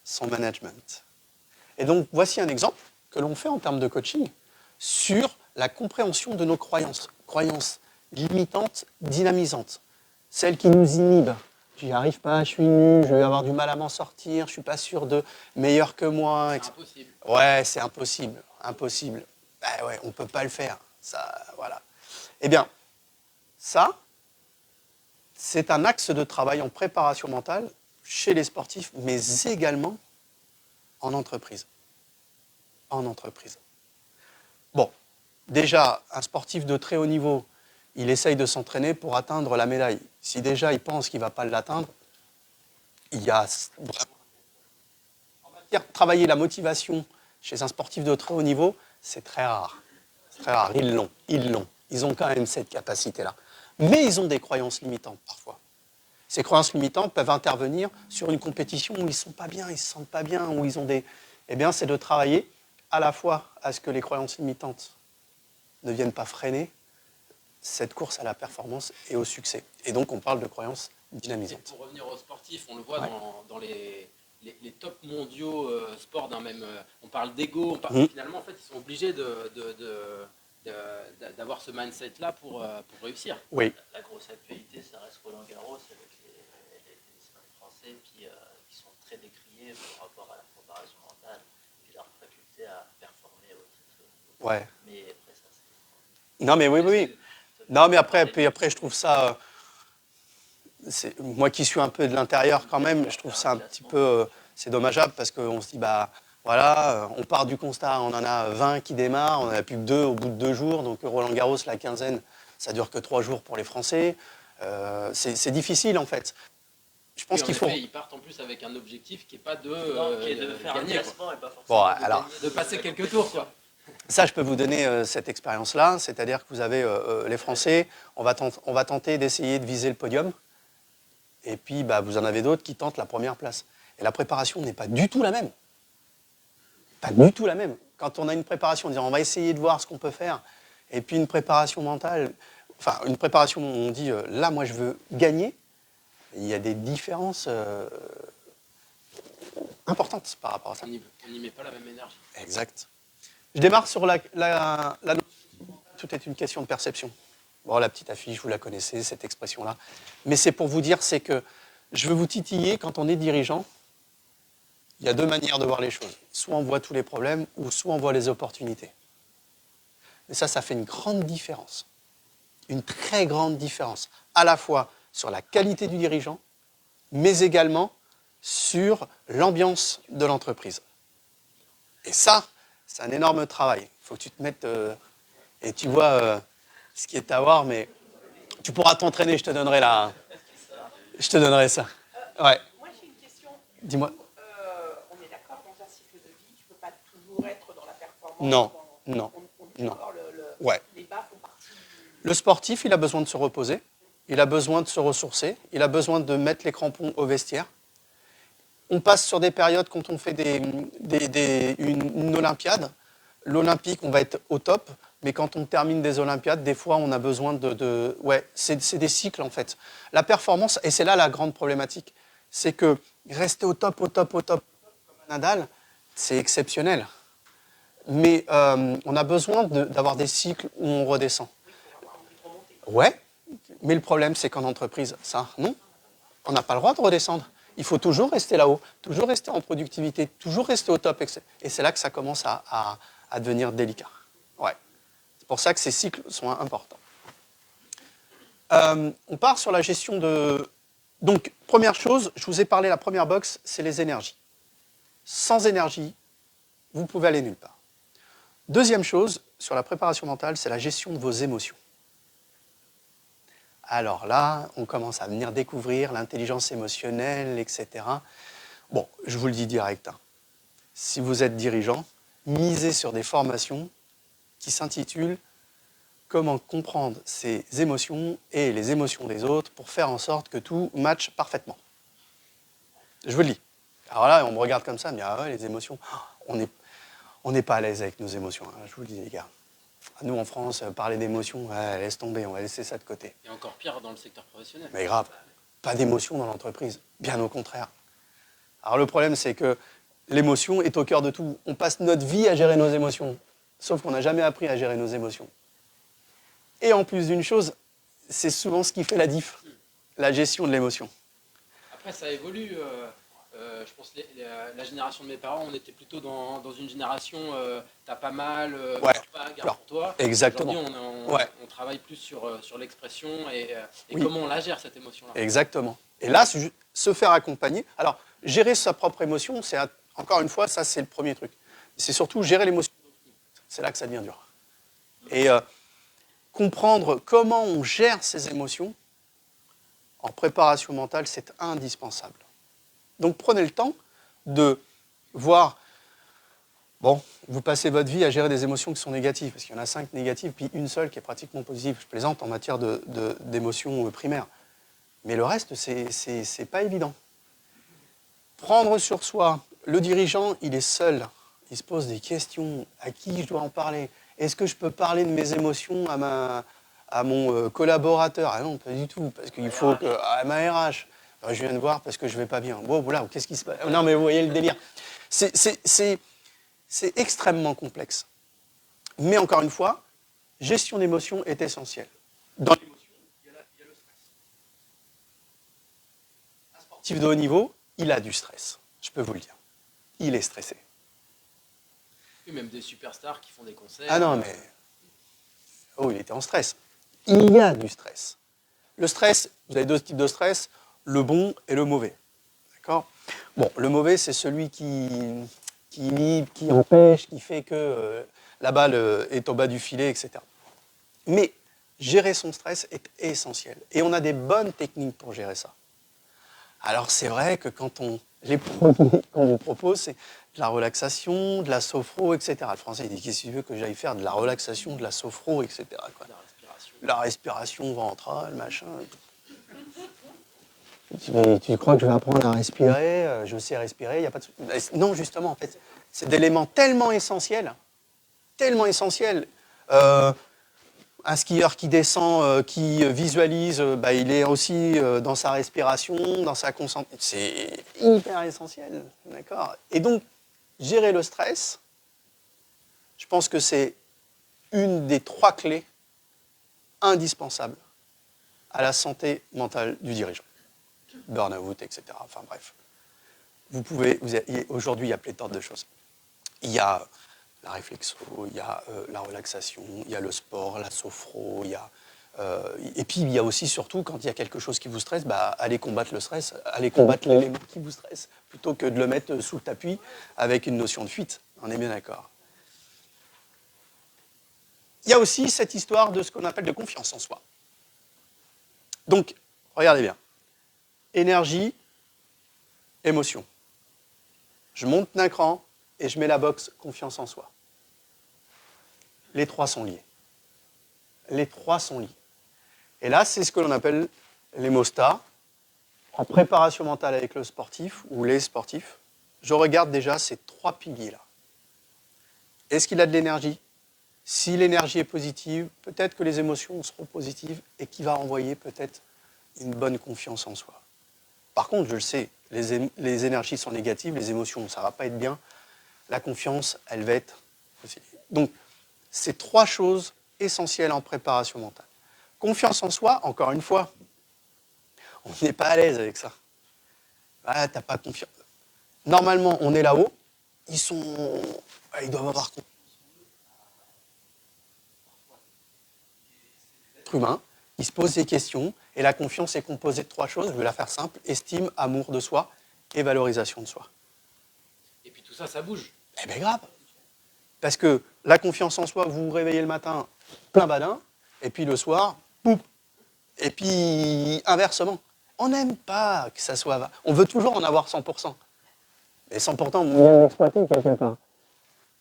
son management. Et donc, voici un exemple que l'on fait en termes de coaching sur la compréhension de nos croyances. Croyances limitantes, dynamisantes. Celles qui nous inhibent. J'y arrive pas, je suis nul, je vais avoir du mal à m'en sortir, je suis pas sûr de meilleur que moi. C'est impossible. Ouais, c'est impossible. Impossible. Ben ouais, on ne peut pas le faire. Ça, voilà. Eh bien, ça, c'est un axe de travail en préparation mentale chez les sportifs, mais également en entreprise. En entreprise. Bon, déjà, un sportif de très haut niveau, il essaye de s'entraîner pour atteindre la médaille. Si déjà il pense qu'il ne va pas l'atteindre, il y a vraiment... En matière de travailler la motivation chez un sportif de très haut niveau, c'est très rare. C'est très rare, ils l'ont. Ils ont quand même cette capacité-là. Mais ils ont des croyances limitantes parfois. Ces croyances limitantes peuvent intervenir sur une compétition où ils ne sont pas bien, ils ne se sentent pas bien, où ils ont des... Eh bien, c'est de travailler à la fois à ce que les croyances limitantes ne viennent pas freiner cette course à la performance et au succès. Et donc, on parle de croyances dynamisantes. Et pour revenir aux sportifs, on le voit dans les tops mondiaux sports d'un même... on parle d'ego, finalement, en fait, ils sont obligés d'avoir ce mindset-là pour réussir. Oui. La grosse actualité, ça reste Roland Garros avec les tennisman français qui sont très décriés par rapport à la préparation mentale et leur faculté à performer au titre. Ouais. Mais après ça, c'est... Non, mais oui. Non, mais après, je trouve ça... moi qui suis un peu de l'intérieur quand même, je trouve ça un petit peu... c'est dommageable parce qu'on se dit, bah voilà, on part du constat, on en a 20 qui démarrent, on n'en a plus que 2 au bout de 2 jours, donc Roland Garros, la quinzaine, ça dure que 3 jours pour les Français. C'est difficile en fait. Je pense qu'il faut... Ils partent en plus avec un objectif qui n'est pas de, qui est de faire gagner, un classement et pas forcément bon, alors, de passer quelques tours, quoi. Ça, je peux vous donner cette expérience-là, c'est-à-dire que vous avez les Français, on va tenter d'essayer de viser le podium, et puis bah, vous en avez d'autres qui tentent la première place. Et la préparation n'est pas du tout la même. Pas du tout la même. Quand on a une préparation, on dit on va essayer de voir ce qu'on peut faire, et puis une préparation mentale, enfin une préparation où on dit là, moi je veux gagner, il y a des différences importantes par rapport à ça. On n'y met pas la même énergie. Exact. Je démarre sur la tout est une question de perception. Bon, la petite affiche, vous la connaissez, cette expression-là. Mais c'est pour vous dire, c'est que je veux vous titiller, quand on est dirigeant, il y a 2 manières de voir les choses. Soit on voit tous les problèmes, ou soit on voit les opportunités. Mais ça fait une grande différence. Une très grande différence. À la fois sur la qualité du dirigeant, mais également sur l'ambiance de l'entreprise. Et ça, c'est un énorme travail. Il faut que tu te mettes... et tu vois ce qui est à voir, mais tu pourras t'entraîner, je te donnerai Je te donnerai ça. Ouais, Moi, j'ai une question. dis-moi. On est d'accord, dans un cycle de vie, tu ne peux pas toujours être dans la performance. Non, non, On est non. d'accord, Ouais. les bas font partie du... Le sportif, il a besoin de se reposer, il a besoin de se ressourcer, il a besoin de mettre les crampons au vestiaire. On passe sur des périodes quand on fait une Olympiade. L'Olympique, on va être au top, mais quand on termine des Olympiades, des fois, on a besoin ouais, c'est des cycles en fait. La performance, et c'est là la grande problématique, c'est que rester au top, comme Nadal, c'est exceptionnel. Mais on a besoin d'avoir des cycles où on redescend. Ouais, mais le problème, c'est qu'en entreprise, ça, non, on n'a pas le droit de redescendre. Il faut toujours rester là-haut, toujours rester en productivité, toujours rester au top. Et c'est là que ça commence à devenir délicat. Ouais. C'est pour ça que ces cycles sont importants. On part sur la gestion de... Donc, première chose, je vous ai parlé, la première box, c'est les énergies. Sans énergie, vous pouvez aller nulle part. Deuxième chose, sur la préparation mentale, c'est la gestion de vos émotions. Alors là, on commence à venir découvrir l'intelligence émotionnelle, etc. Bon, je vous le dis direct. Si vous êtes dirigeant, misez sur des formations qui s'intitulent « Comment comprendre ses émotions et les émotions des autres pour faire en sorte que tout matche parfaitement ». Je vous le dis. Alors là, on me regarde comme ça, on me dit « Ah ouais, les émotions, on n'est pas à l'aise avec nos émotions. Hein. » Je vous le dis, les gars. Nous, en France, parler d'émotions, ouais, laisse tomber, on va laisser ça de côté. Et encore pire dans le secteur professionnel. Mais grave, pas d'émotion dans l'entreprise, bien au contraire. Alors le problème, c'est que l'émotion est au cœur de tout. On passe notre vie à gérer nos émotions, sauf qu'on n'a jamais appris à gérer nos émotions. Et en plus d'une chose, c'est souvent ce qui fait la diff, la gestion de l'émotion. Après, ça évolue. Je pense que la génération de mes parents, on était plutôt dans une génération t'as pas mal, Ouais. pas, garde pour toi. Exactement. Aujourd'hui, on travaille plus sur l'expression et Oui. comment on la gère, cette émotion-là. Exactement. Et là, se faire accompagner. Alors, gérer sa propre émotion, c'est encore une fois, ça c'est le premier truc. C'est surtout gérer l'émotion. C'est là que ça devient dur. Et comprendre comment on gère ses émotions en préparation mentale, c'est indispensable. Donc prenez le temps de voir, bon, vous passez votre vie à gérer des émotions qui sont négatives, parce qu'il y en a 5 négatives, puis une seule qui est pratiquement positive. Je plaisante en matière d'émotions primaires. Mais le reste, c'est pas évident. Prendre sur soi, le dirigeant, il est seul. Il se pose des questions. À qui je dois en parler? Est-ce que je peux parler de mes émotions à mon collaborateur? Ah non, pas du tout, parce qu'il faut que... À ma RH. Je viens de voir parce que je ne vais pas bien. Bon, voilà, qu'est-ce qui se passe? Non, mais vous voyez le délire. C'est extrêmement complexe. Mais encore une fois, gestion d'émotion est essentielle. Dans l'émotion, il y a le stress. Un sportif de haut niveau, il a du stress. Je peux vous le dire. Il est stressé. Et même des superstars qui font des concerts. Ah non, mais... Oh, il était en stress. Il y a du stress. Le stress, vous avez 2 types de stress, le bon et le mauvais. D'accord? Bon, le mauvais, c'est celui qui inhibe, qui empêche, qui fait que la balle est au bas du filet, etc. Mais gérer son stress est essentiel. Et on a des bonnes techniques pour gérer ça. Alors c'est vrai que les produits qu'on vous propose, c'est de la relaxation, de la sophro, etc. Le français, il dit, qu'est-ce qu'il veut que j'aille faire de la relaxation, de la sophro, etc. Quoi. La respiration ventrale, machin. Tu crois que je vais apprendre à respirer? Je sais respirer, il n'y a pas de... Non, justement, en fait, c'est des éléments tellement essentiels. Un skieur qui descend, qui visualise, il est aussi dans sa respiration, dans sa concentration. C'est hyper essentiel, d'accord? Et donc, gérer le stress, je pense que c'est une des 3 clés indispensables à la santé mentale du dirigeant. Burn-out, etc. Enfin bref. Aujourd'hui, il y a pléthore de choses. Il y a la réflexo, il y a la relaxation, il y a le sport, la sophro, et puis il y a aussi surtout, quand il y a quelque chose qui vous stresse, allez combattre le stress, allez combattre l'élément qui vous stresse, plutôt que de le mettre sous le tapis avec une notion de fuite. On est bien d'accord. Il y a aussi cette histoire de ce qu'on appelle de confiance en soi. Donc, regardez bien. énergie, émotion. Je monte d'un cran et je mets la box confiance en soi. Les trois sont liés. Les trois sont liés. Et là, c'est ce que l'on appelle l'hémostat. En préparation mentale avec le sportif ou les sportifs, je regarde déjà ces trois piliers-là. Est-ce qu'il a de l'énergie? Si l'énergie est positive, peut-être que les émotions seront positives et qu'il va renvoyer peut-être une bonne confiance en soi. Par contre, je le sais, les énergies sont négatives, les émotions, ça ne va pas être bien. La confiance, elle va être positive. Donc, c'est trois choses essentielles en préparation mentale. Confiance en soi, encore une fois, on n'est pas à l'aise avec ça. Ah, t'as pas confiance. Normalement, on est là-haut, ils doivent avoir confiance. L'être humain, il se pose des questions, et la confiance est composée de trois choses, je vais la faire simple, estime, amour de soi et valorisation de soi. Et puis tout ça, ça bouge. Eh bien grave. Parce que la confiance en soi, vous vous réveillez le matin plein badin, et puis le soir, poup. Et puis inversement. On n'aime pas que ça soit... On veut toujours en avoir 100%. Mais 100%, on vient l'exploiter quelque part.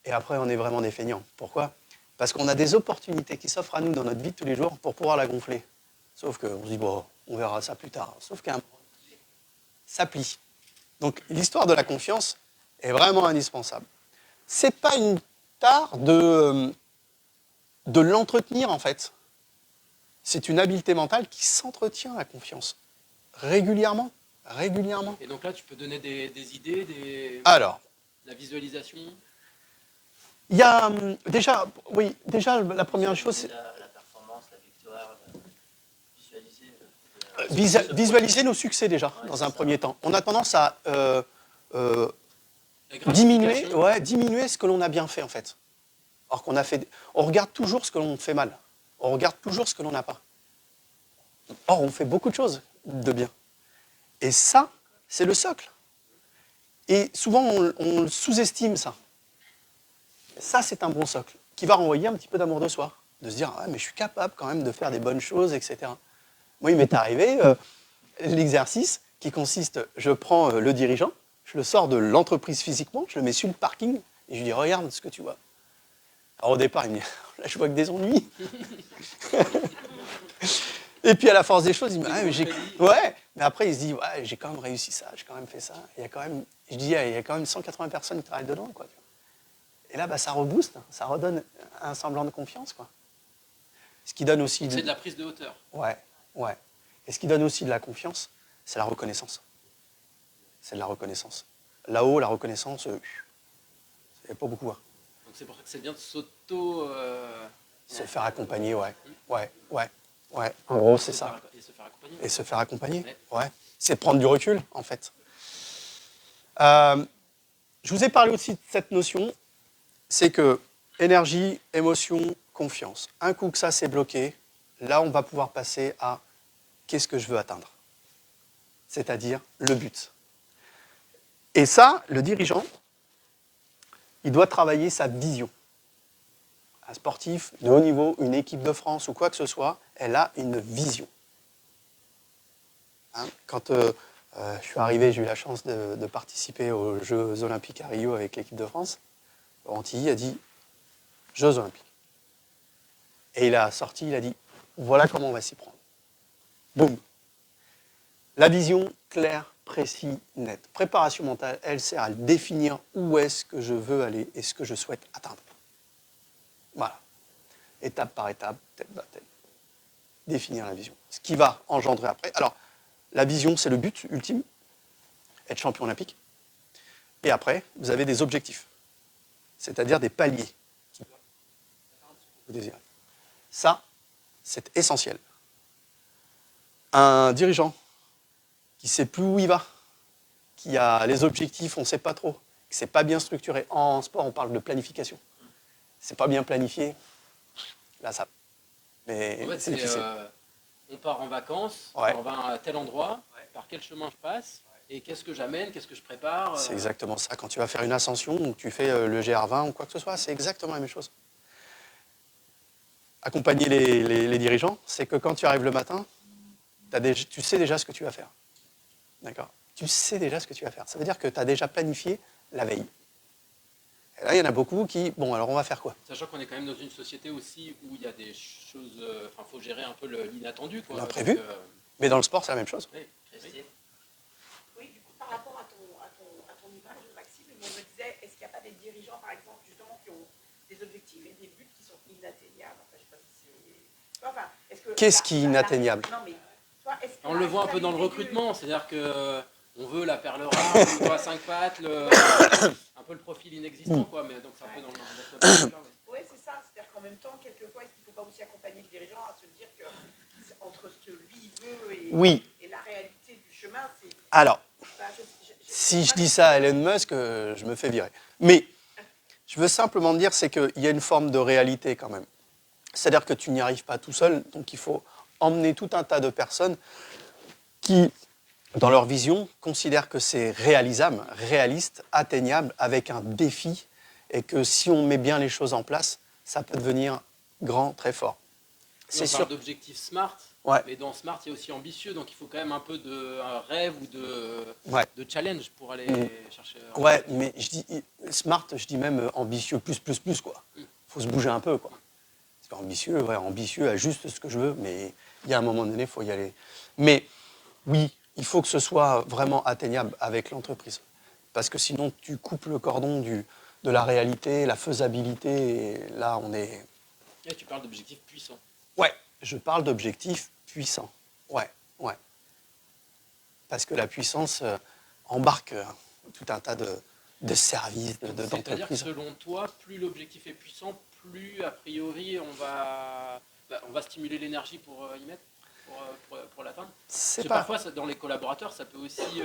Et après, on est vraiment des feignants. Pourquoi? Parce qu'on a des opportunités qui s'offrent à nous dans notre vie de tous les jours pour pouvoir la gonfler. Sauf qu'on se dit, bon, on verra ça plus tard. Sauf qu'un ça plie. Donc l'histoire de la confiance est vraiment indispensable. C'est pas une tare de l'entretenir en fait. C'est une habileté mentale qui s'entretient la confiance. Régulièrement. Régulièrement. Et donc là, tu peux donner des idées, Alors, la visualisation. il y a déjà la première chose, c'est La performance, la victoire, visualiser. visualiser nos succès déjà, Ouais, dans c'est un ça. premier temps. On a tendance à La diminuer gratification. diminuer ce que l'on a bien fait en fait. Alors qu'on a fait, on regarde toujours ce que l'on fait mal. On regarde toujours ce que l'on n'a pas. Or, on fait beaucoup de choses de bien. Et ça, c'est le socle. Et souvent, on sous-estime ça. Ça, c'est un bon socle qui va renvoyer un petit peu d'amour de soi. De se dire, ah, mais je suis capable quand même de faire des bonnes choses, etc. Moi, il m'est arrivé l'exercice qui consiste, je prends le dirigeant, je le sors de l'entreprise physiquement, je le mets sur le parking et je lui dis, regarde ce que tu vois. Alors au départ, il me dit, là, je vois que des ennuis. Et puis à la force des choses, il me dit, ah, mais après il se dit, ouais, j'ai quand même réussi ça, j'ai quand même fait ça. Il y a quand même, je dis, il y a quand même 180 personnes qui travaillent dedans, quoi. Et là, ça rebooste, ça redonne un semblant de confiance, quoi. Ce qui donne aussi... C'est de la prise de hauteur. Ouais. Et ce qui donne aussi de la confiance, c'est la reconnaissance. C'est de la reconnaissance. Là-haut, la reconnaissance, c'est pas beaucoup. Hein. Donc c'est pour ça que c'est bien de s'auto... Se faire accompagner, ouais. En gros, c'est ça. Et se faire accompagner. Et se faire accompagner, Ouais. ouais. C'est prendre du recul, en fait. Je vous ai parlé aussi de cette notion, c'est que énergie, émotion, confiance. Un coup que ça c'est bloqué, là on va pouvoir passer à qu'est-ce que je veux atteindre. C'est-à-dire le but. Et ça, le dirigeant, il doit travailler sa vision. Un sportif de haut niveau, une équipe de France ou quoi que ce soit, elle a une vision. Hein, quand je suis arrivé, j'ai eu la chance de participer aux Jeux Olympiques à Rio avec l'équipe de France. Laurent Tilly a dit « Jeux Olympiques ». Et il a sorti, il a dit « Voilà comment on va s'y prendre ». Boum. La vision claire, précise, nette. Préparation mentale, elle sert à définir où est-ce que je veux aller et ce que je souhaite atteindre. Voilà. Étape par étape, tête par tête. Définir la vision. Ce qui va engendrer après. Alors, la vision, c'est le but ultime, être champion olympique. Et après, vous avez des objectifs, c'est-à-dire des paliers que vous désirez. Ça, c'est essentiel. Un dirigeant qui ne sait plus où il va, qui a les objectifs, on ne sait pas trop, qui ne sait pas bien structuré. En sport, on parle de planification. C'est pas bien planifié, là ça. Mais En fait, c'est difficile. On part en vacances, Ouais. on va à tel endroit, par quel chemin je passe, et qu'est-ce que j'amène, qu'est-ce que je prépare. C'est exactement ça. Quand tu vas faire une ascension ou que tu fais le GR20 ou quoi que ce soit, c'est exactement la même chose. Accompagner les dirigeants, c'est que quand tu arrives le matin, tu sais déjà ce que tu vas faire. D'accord? Tu sais déjà ce que tu vas faire. Ça veut dire que tu as déjà planifié la veille. Et là, il y en a beaucoup qui, bon, alors on va faire quoi? Sachant qu'on est quand même dans une société aussi où il y a des choses, enfin, faut gérer un peu l'inattendu, quoi. L'imprévu. Donc, Mais dans le sport, c'est la même chose. oui, Christine. Oui, du coup, par rapport à ton image, Maxime, on me disait, est-ce qu'il n'y a pas des dirigeants, par exemple, justement, qui ont des objectifs et des buts qui sont inatteignables? Enfin, je sais pas si c'est... Enfin, est-ce que Qu'est-ce qui est inatteignable? Non, mais... Toi, est-ce que on le voit un peu dans le responsabilité recrutement, c'est-à-dire que on veut la perle rare, à 5 pattes, un peu le profil inexistant, quoi. Mais donc c'est un peu dans le. Oui, c'est ça. C'est-à-dire qu'en même temps, quelquefois, est-ce qu'il ne faut pas aussi accompagner le dirigeant à se dire que entre ce que lui veut Oui. et la réalité du chemin, c'est... Alors, Enfin, si je dis ça à Elon Musk, je me fais virer. Mais je veux simplement dire, c'est qu'il y a une forme de réalité quand même. C'est-à-dire que tu n'y arrives pas tout seul, donc il faut emmener tout un tas de personnes qui, dans leur vision, considèrent que c'est réalisable, réaliste, atteignable, avec un défi, et que si on met bien les choses en place, ça peut devenir grand, très fort. C'est sûr. D'objectifs SMART, ouais. Mais dans SMART, il y a aussi ambitieux, donc il faut quand même un peu de rêve ou ouais. de challenge pour aller chercher. Ouais, mais je dis SMART, je dis même ambitieux plus, quoi. Faut se bouger un peu, quoi. Ambitieux, ouais, ambitieux à juste ce que je veux, mais il y a un moment donné, il faut y aller. Mais oui, il faut que ce soit vraiment atteignable avec l'entreprise. Parce que sinon, tu coupes le cordon de la réalité, la faisabilité, et là, on est... Et tu parles d'objectifs puissants. Ouais, je parle d'objectifs puissants. Ouais. Parce que la puissance embarque tout un tas de services, d'entreprises. C'est-à-dire que selon toi, plus l'objectif est puissant, plus a priori on va stimuler l'énergie pour y mettre, pour l'atteindre. Parfois, dans les collaborateurs, ça peut aussi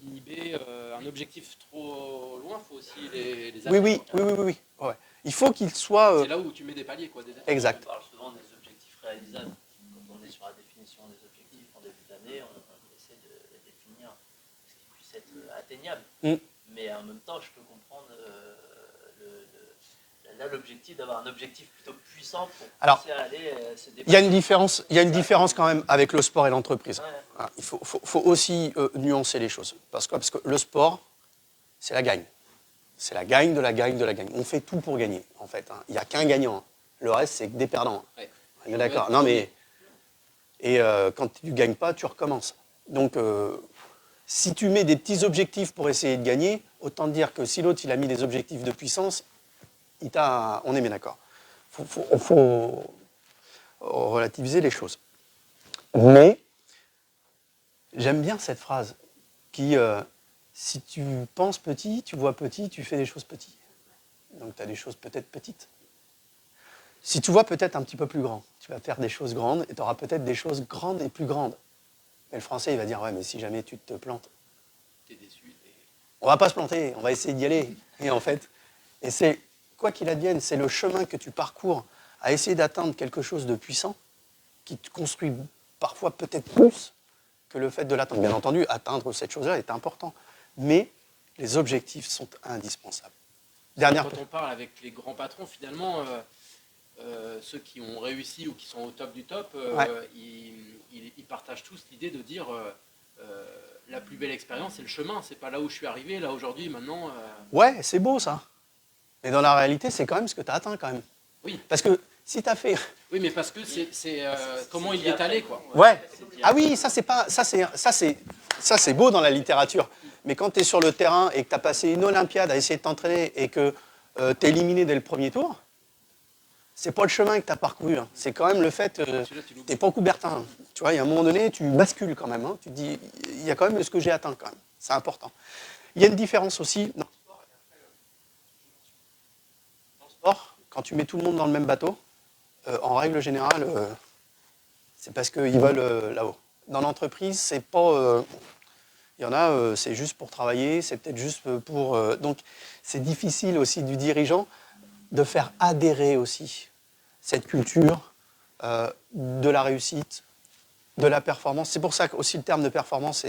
inhiber un objectif trop loin. Il faut aussi les atteindre. Oui. Ouais. Il faut qu'il soit... C'est là où tu mets des paliers, quoi. Exact. On parle souvent des objectifs réalisables. Quand on est sur la définition des objectifs en début d'année, on essaie de les définir ce qui puisse être atteignable. Mais en même temps, je peux comprendre l'objectif d'avoir un objectif plutôt puissant pour penser à aller se dépasser. Il y a une différence quand même avec le sport et l'entreprise. Ouais. Il faut aussi nuancer les choses. Parce que le sport, c'est la gagne. C'est la gagne de la gagne de la gagne. On fait tout pour gagner, en fait. Il n'y a qu'un gagnant. Le reste, c'est que des perdants. Ouais. On est d'accord. Non, mais... Et quand tu ne gagnes pas, tu recommences. Donc, si tu mets des petits objectifs pour essayer de gagner, autant dire que si l'autre, il a mis des objectifs de puissance, on est bien d'accord. Il faut relativiser les choses. Mais j'aime bien cette phrase qui, si tu penses petit, tu vois petit, tu fais des choses petites. Donc tu as des choses peut-être petites. Si tu vois peut-être un petit peu plus grand, tu vas faire des choses grandes et tu auras peut-être des choses grandes et plus grandes. Mais le français, il va dire, ouais, mais si jamais tu te plantes, t'es déçu. On va pas se planter, on va essayer d'y aller. Et en fait, et c'est... Quoi qu'il advienne, c'est le chemin que tu parcours à essayer d'atteindre quelque chose de puissant qui te construit parfois peut-être plus que le fait de l'atteindre. Bien entendu, atteindre cette chose-là est important, mais les objectifs sont indispensables. Quand on parle avec les grands patrons, finalement, ceux qui ont réussi ou qui sont au top du top, ils partagent tous l'idée de dire la plus belle expérience, c'est le chemin. C'est pas là où je suis arrivé, là aujourd'hui, maintenant. Ouais, c'est beau ça. Mais dans la réalité, c'est quand même ce que tu as atteint quand même. Oui. Parce que si tu as fait... Oui, mais parce que c'est comment il y est allé, quoi. Ouais. Ah oui, ça c'est beau dans la littérature. Mais quand tu es sur le terrain et que tu as passé une Olympiade à essayer de t'entraîner et que tu es éliminé dès le premier tour, c'est pas le chemin que tu as parcouru. Hein. C'est quand même le fait que tu n'es pas Coubertin. Tu vois, il y a un moment donné, tu bascules quand même. Hein. Tu te dis, il y a quand même ce que j'ai atteint quand même. C'est important. Il y a une différence aussi. Non. Quand tu mets tout le monde dans le même bateau, en règle générale, c'est parce qu'ils veulent là-haut. Dans l'entreprise, c'est pas... Il y en a, c'est juste pour travailler, c'est peut-être juste pour... donc, c'est difficile aussi du dirigeant de faire adhérer aussi cette culture de la réussite, de la performance. C'est pour ça que aussi le terme de performance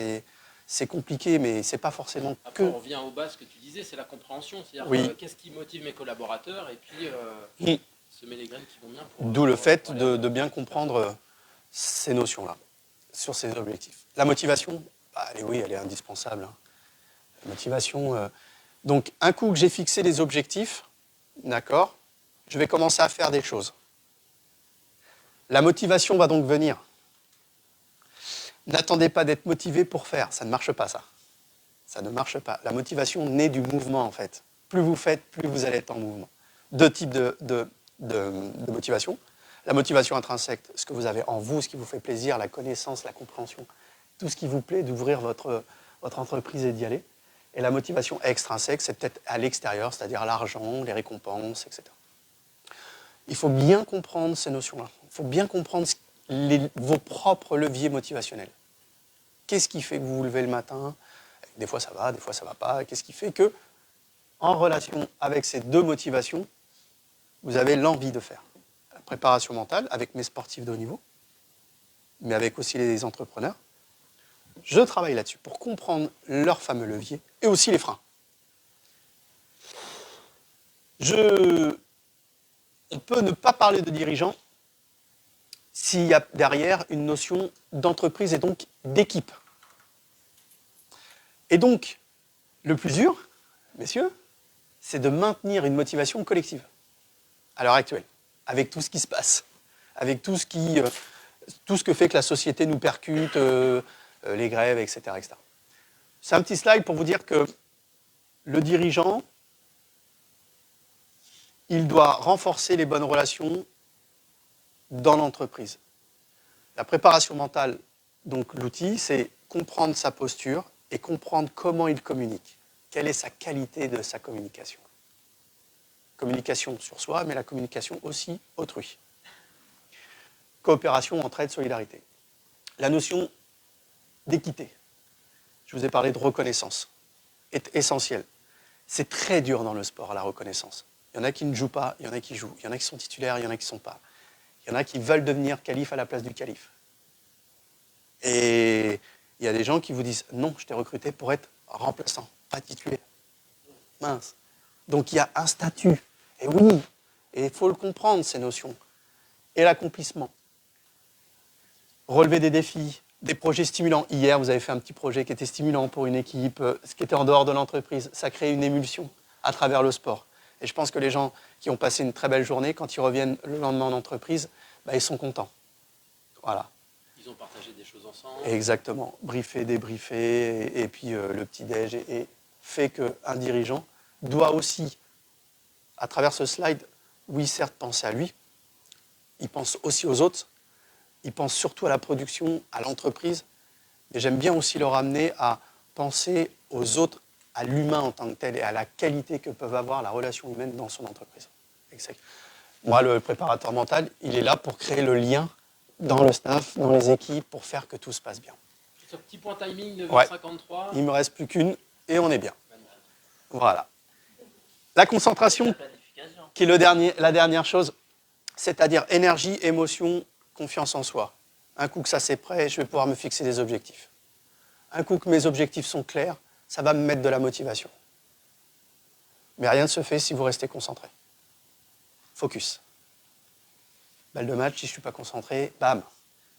c'est compliqué, mais c'est pas forcément Après, on revient au bas, ce que tu disais, c'est la compréhension. C'est-à-dire qu'est-ce qui motive mes collaborateurs et puis semer les graines qui vont bien. D'où le fait de bien comprendre ces notions-là. sur ses objectifs. La motivation, bah, elle est indispensable. Hein. La motivation. Donc, un coup que j'ai fixé les objectifs, d'accord, je vais commencer à faire des choses. La motivation va donc venir. N'attendez pas d'être motivé pour faire, ça ne marche pas ça. Ça ne marche pas. La motivation naît du mouvement en fait. Plus vous faites, plus vous allez être en mouvement. Deux types de motivation. La motivation intrinsèque, ce que vous avez en vous, ce qui vous fait plaisir, la connaissance, la compréhension, tout ce qui vous plaît d'ouvrir votre entreprise et d'y aller. Et la motivation extrinsèque, c'est peut-être à l'extérieur, c'est-à-dire l'argent, les récompenses, etc. Il faut bien comprendre ces notions-là. Il faut bien comprendre vos propres leviers motivationnels. Qu'est-ce qui fait que vous vous levez le matin? Des fois ça va, des fois ça ne va pas. Qu'est-ce qui fait que, en relation avec ces deux motivations, vous avez l'envie de faire? La préparation mentale, avec mes sportifs de haut niveau, mais avec aussi les entrepreneurs. Je travaille là-dessus pour comprendre leurs fameux leviers et aussi les freins. On peut ne pas parler de dirigeant s'il y a derrière une notion d'entreprise et donc d'équipe. Et donc, le plus dur, messieurs, c'est de maintenir une motivation collective à l'heure actuelle, avec tout ce qui se passe, avec tout ce que fait que la société nous percute, les grèves, etc., etc. C'est un petit slide pour vous dire que le dirigeant, il doit renforcer les bonnes relations dans l'entreprise. La préparation mentale, donc l'outil, c'est comprendre sa posture et comprendre comment il communique. Quelle est sa qualité de sa communication. Communication sur soi, mais la communication aussi autrui. Coopération, entraide, solidarité. La notion d'équité. Je vous ai parlé de reconnaissance. Est essentielle. C'est très dur dans le sport, la reconnaissance. Il y en a qui ne jouent pas, il y en a qui jouent. Il y en a qui sont titulaires, il y en a qui ne sont pas. Il y en a qui veulent devenir calife à la place du calife. Et il y a des gens qui vous disent « Non, je t'ai recruté pour être remplaçant, pas titulaire. » Mince. Donc il y a un statut. Et oui, et il faut le comprendre, ces notions. Et l'accomplissement. Relever des défis, des projets stimulants. Hier, vous avez fait un petit projet qui était stimulant pour une équipe, ce qui était en dehors de l'entreprise. Ça crée une émulsion à travers le sport. Et je pense que les gens qui ont passé une très belle journée, quand ils reviennent le lendemain en entreprise, bah, ils sont contents. Voilà. Ils ont partagé des choses ensemble. Exactement. Briefer, débriefer, et puis le petit-déj et fait qu'un dirigeant doit aussi, à travers ce slide, oui, certes, penser à lui, il pense aussi aux autres, il pense surtout à la production, à l'entreprise, mais j'aime bien aussi le ramener à penser aux autres, à l'humain en tant que tel et à la qualité que peuvent avoir la relation humaine dans son entreprise. Exact. Moi, le préparateur mental, il est là pour créer le lien dans le staff, dans les équipes, pour faire que tout se passe bien. Ce petit point timing, 9h53. Ouais. Il ne me reste plus qu'une et on est bien. Voilà. La concentration, qui est la dernière chose, c'est-à-dire énergie, émotion, confiance en soi. Un coup que ça c'est prêt, je vais pouvoir me fixer des objectifs. Un coup que mes objectifs sont clairs, ça va me mettre de la motivation. Mais rien ne se fait si vous restez concentré. Focus. Balle de match, si je ne suis pas concentré, bam,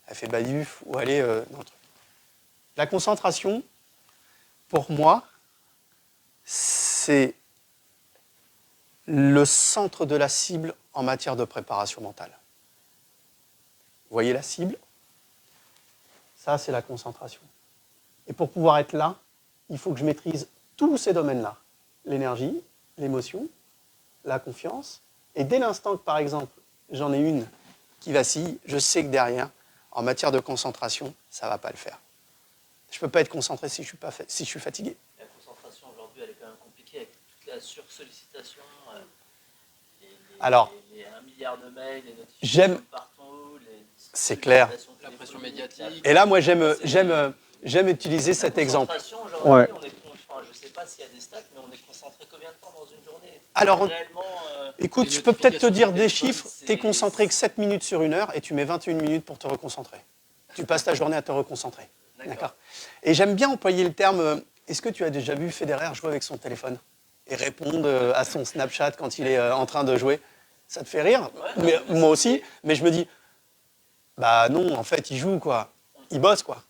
elle fait baduf ou elle est dans le truc. La concentration, pour moi, c'est le centre de la cible en matière de préparation mentale. Vous voyez la cible? Ça, c'est la concentration. Et pour pouvoir être là, il faut que je maîtrise tous ces domaines-là. L'énergie, l'émotion, la confiance. Et dès l'instant que, par exemple, j'en ai une qui vacille, je sais que derrière, en matière de concentration, ça ne va pas le faire. Je ne peux pas être concentré si je suis fatigué. La concentration aujourd'hui, elle est quand même compliquée avec toute la sursollicitation, Alors, les 1 milliard de mails, les notifications partout, c'est clair. La pression médiatique. Et là, moi, j'aime utiliser cet exemple. Ouais. Je ne sais pas s'il y a des stats, mais on est concentré combien de temps dans une journée? Alors, écoute, je peux peut-être te dire des téléphone, chiffres. Tu es concentré que 7 minutes sur une heure et tu mets 21 minutes pour te reconcentrer. Tu passes ta journée à te reconcentrer. D'accord. Et j'aime bien employer le terme, est-ce que tu as déjà vu Federer jouer avec son téléphone et répondre à son Snapchat quand il est en train de jouer? Ça te fait rire? Ouais, Moi aussi. Mais je me dis, bah non, en fait, il joue, quoi. ils bossent, quoi.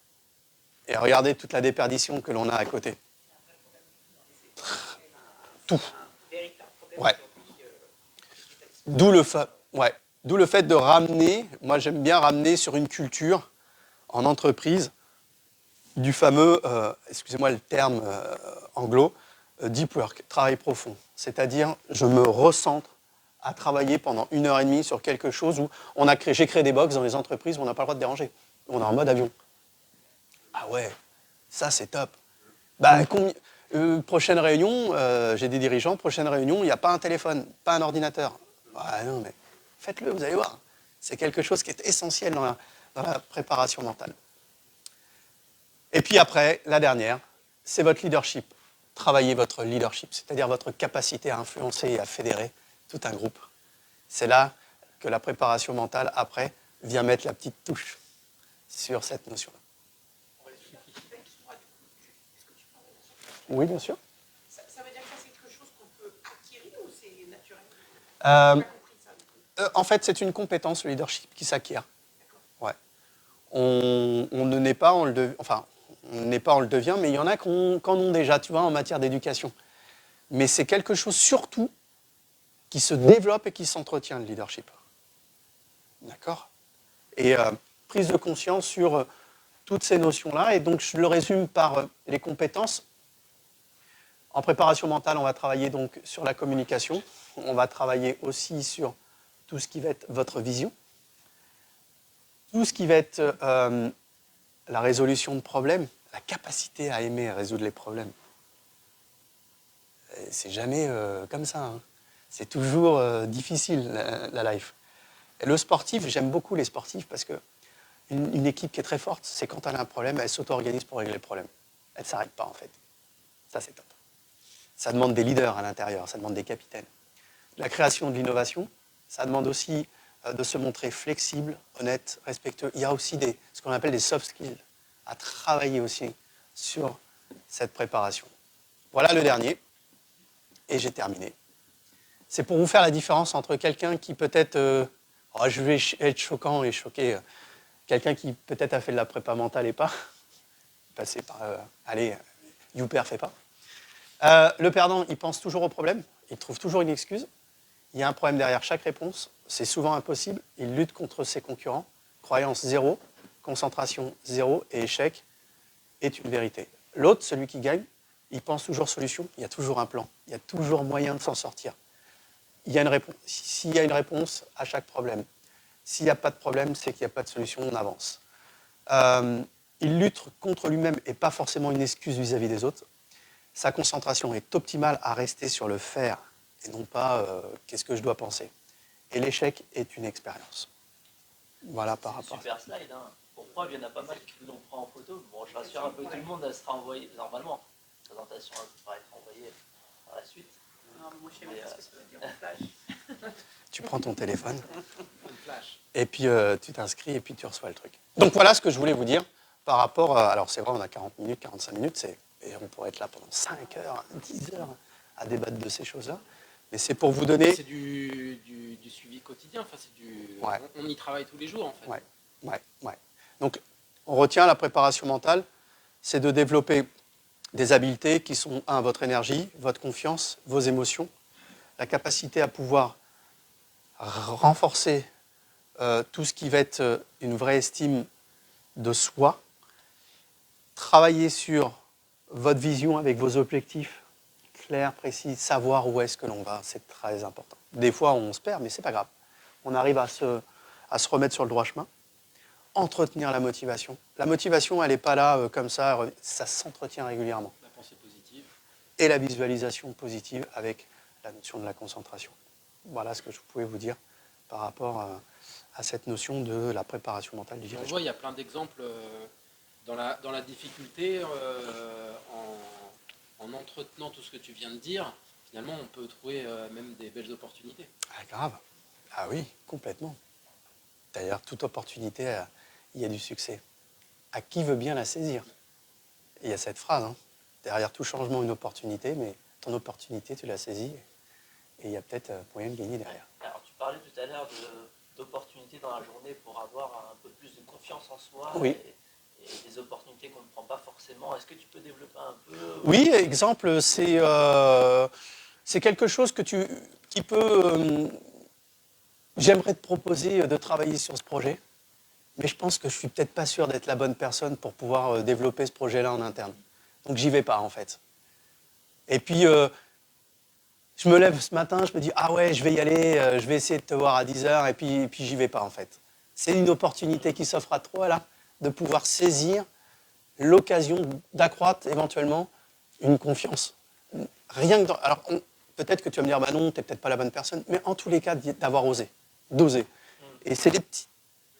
Et regardez toute la déperdition que l'on a à côté. Tout. Véritable problème Ouais. aujourd'hui, D'où le fait de ramener, moi j'aime bien ramener sur une culture en entreprise du fameux, excusez-moi le terme anglo, deep work, travail profond. C'est-à-dire, je me recentre à travailler pendant 1 heure et demie sur quelque chose où j'ai créé des box dans les entreprises où on n'a pas le droit de déranger. On est en mode avion. Ah ouais, ça c'est top. Bah, prochaine réunion, j'ai des dirigeants, prochaine réunion, il n'y a pas un téléphone, pas un ordinateur. Ouais, non, mais faites-le, vous allez voir. C'est quelque chose qui est essentiel dans la préparation mentale. Et puis après, la dernière, c'est votre leadership. Travaillez votre leadership, c'est-à-dire votre capacité à influencer et à fédérer tout un groupe. C'est là que la préparation mentale, après, vient mettre la petite touche sur cette notion-là. Oui, bien sûr. ça veut dire que ça, c'est quelque chose qu'on peut acquérir ou c'est naturel? Euh, J'ai pas compris ça. Du coup. En fait, c'est une compétence, le leadership, qui s'acquiert. Ouais. On ne naît pas, on le devient, mais il y en a qui en ont déjà, tu vois, en matière d'éducation. Mais c'est quelque chose surtout qui se développe et qui s'entretient, le leadership. D'accord? Et prise de conscience sur toutes ces notions-là, et donc je le résume par les compétences. En préparation mentale, on va travailler donc sur la communication, on va travailler aussi sur tout ce qui va être votre vision, tout ce qui va être la résolution de problèmes, la capacité à aimer et à résoudre les problèmes. Et c'est jamais comme ça. Hein. C'est toujours difficile, la life. Et le sportif, j'aime beaucoup les sportifs parce que une équipe qui est très forte, c'est quand elle a un problème, elle s'auto-organise pour régler le problème. Elle ne s'arrête pas, en fait. Ça, c'est top. Ça demande des leaders à l'intérieur, ça demande des capitaines. La création de l'innovation, ça demande aussi de se montrer flexible, honnête, respectueux. Il y a aussi ce qu'on appelle des soft skills à travailler aussi sur cette préparation. Voilà le dernier, et j'ai terminé. C'est pour vous faire la différence entre quelqu'un qui peut-être, je vais être choquant et choquer, quelqu'un qui peut-être a fait de la prépa mentale et pas, passer par, Youper fait pas. Le perdant, il pense toujours au problème, il trouve toujours une excuse. Il y a un problème derrière chaque réponse, c'est souvent impossible. Il lutte contre ses concurrents. Croyance 0, concentration 0 et échec est une vérité. L'autre, celui qui gagne, il pense toujours solution, il y a toujours un plan, il y a toujours moyen de s'en sortir. Il y a une réponse. S'il y a une réponse à chaque problème, s'il n'y a pas de problème, c'est qu'il n'y a pas de solution, on avance. Il lutte contre lui-même et pas forcément une excuse vis-à-vis des autres. Sa concentration est optimale à rester sur le faire et non pas qu'est-ce que je dois penser. Et l'échec est une expérience. Voilà par rapport. Super slide. Hein. Pour preuve, il y en a pas mal qui nous l'ont pris en photo. Bon, je rassure un peu tout le monde, elle sera envoyée normalement. La présentation va être envoyée par la suite. Non, moi, je sais même pas ce que ça veut dire en flash. Tu prends ton téléphone Une flash. et puis tu t'inscris et puis tu reçois le truc. Donc voilà ce que je voulais vous dire par rapport à... Alors c'est vrai, on a 40 minutes, 45 minutes, et on pourrait être là pendant 5 heures, 10 heures à débattre de ces choses-là. Mais c'est pour vous donner... C'est du suivi quotidien, enfin, Ouais. On y travaille tous les jours en fait. Ouais. Donc, on retient la préparation mentale, c'est de développer des habiletés qui sont, votre énergie, votre confiance, vos émotions, la capacité à pouvoir renforcer tout ce qui va être une vraie estime de soi, travailler sur votre vision avec vos objectifs clairs, précis, savoir où est-ce que l'on va, c'est très important. Des fois, on se perd, mais c'est pas grave. On arrive à se remettre sur le droit chemin. Entretenir la motivation. La motivation, elle n'est pas là comme ça s'entretient régulièrement. La pensée positive. Et la visualisation positive avec la notion de la concentration. Voilà ce que je pouvais vous dire par rapport à cette notion de la préparation mentale du On dirigeant. voit, il y a plein d'exemples dans la difficulté, en entretenant tout ce que tu viens de dire. Finalement, on peut trouver même des belles opportunités. Ah, grave. Ah oui, complètement. D'ailleurs, toute opportunité, il y a du succès. À qui veut bien la saisir? Et il y a cette phrase, hein, derrière tout changement, une opportunité, mais ton opportunité, tu l'as saisie, et il y a peut-être moyen de gagner derrière. Alors, tu parlais tout à l'heure d'opportunités dans la journée pour avoir un peu plus de confiance en soi Oui. et des opportunités qu'on ne prend pas forcément. Est-ce que tu peux développer un peu? Oui, exemple, c'est quelque chose qui peut... j'aimerais te proposer de travailler sur ce projet, mais je pense que je suis peut-être pas sûr d'être la bonne personne pour pouvoir développer ce projet-là en interne. Donc j'y vais pas en fait. Et puis je me lève ce matin, je me dis ah ouais, je vais y aller, je vais essayer de te voir à 10h et puis j'y vais pas en fait. C'est une opportunité qui s'offre à toi là, de pouvoir saisir l'occasion d'accroître éventuellement une confiance. Rien que dans... Alors peut-être que tu vas me dire bah non, t'es peut-être pas la bonne personne, mais en tous les cas d'avoir osé, d'oser. Et c'est des petits...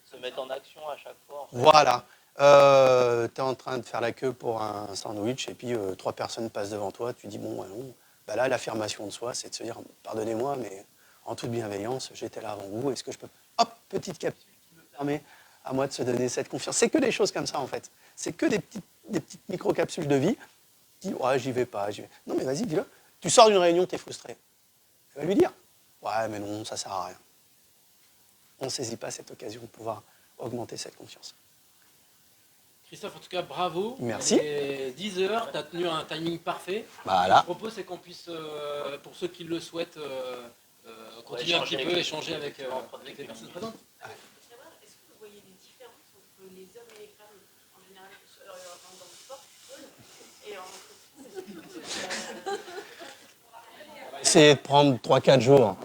Se mettre en action à chaque fois. En fait. Voilà. Tu es en train de faire la queue pour un sandwich et puis 3 personnes passent devant toi, tu dis bon, allons. Bah là, l'affirmation de soi, c'est de se dire pardonnez-moi, mais en toute bienveillance, j'étais là avant vous, est-ce que je peux... Hop, petite capsule qui me permet à moi de se donner cette confiance. C'est que des choses comme ça en fait. C'est que des petites micro-capsules de vie qui, ouais, j'y vais pas, j'y vais. Non mais vas-y, dis-le. Tu sors d'une réunion, tu es frustré. Tu vas lui dire ouais, mais non, ça sert à rien. On ne saisit pas cette occasion de pouvoir augmenter cette confiance. Christophe, en tout cas, bravo. Merci. Et 10 heures, tu as tenu un timing parfait. Voilà. Ce que je propose, c'est qu'on puisse, pour ceux qui le souhaitent, continuer un petit peu, échanger avec les personnes présentes. Est-ce que vous voyez des différences entre les hommes et les femmes en général dans le sport et en On va essayer de prendre 3-4 jours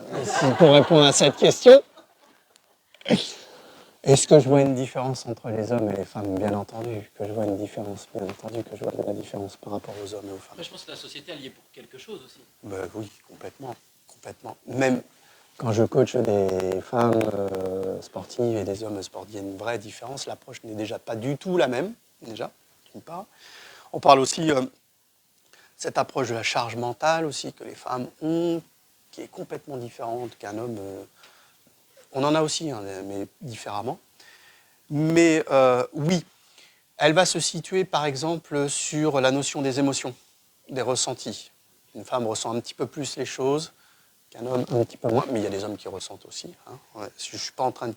pour répondre à cette question. Est-ce que je vois une différence entre les hommes et les femmes? Bien entendu que je vois une différence. Bien entendu que je vois de la différence par rapport aux hommes et aux femmes. Après, je pense que la société, elle y est pour quelque chose aussi. Ben oui, complètement. Complètement. Même quand je coach des femmes sportives et des hommes sportifs, il y a une vraie différence. L'approche n'est déjà pas du tout la même, déjà, d'une part. On parle aussi cette approche de la charge mentale aussi que les femmes ont, qui est complètement différente qu'un homme. On en a aussi, hein, mais différemment. Mais oui, elle va se situer par exemple sur la notion des émotions, des ressentis. Une femme ressent un petit peu plus les choses qu'un homme un petit peu moins, mais il y a des hommes qui ressentent aussi. Hein. Ouais, je ne suis pas en train de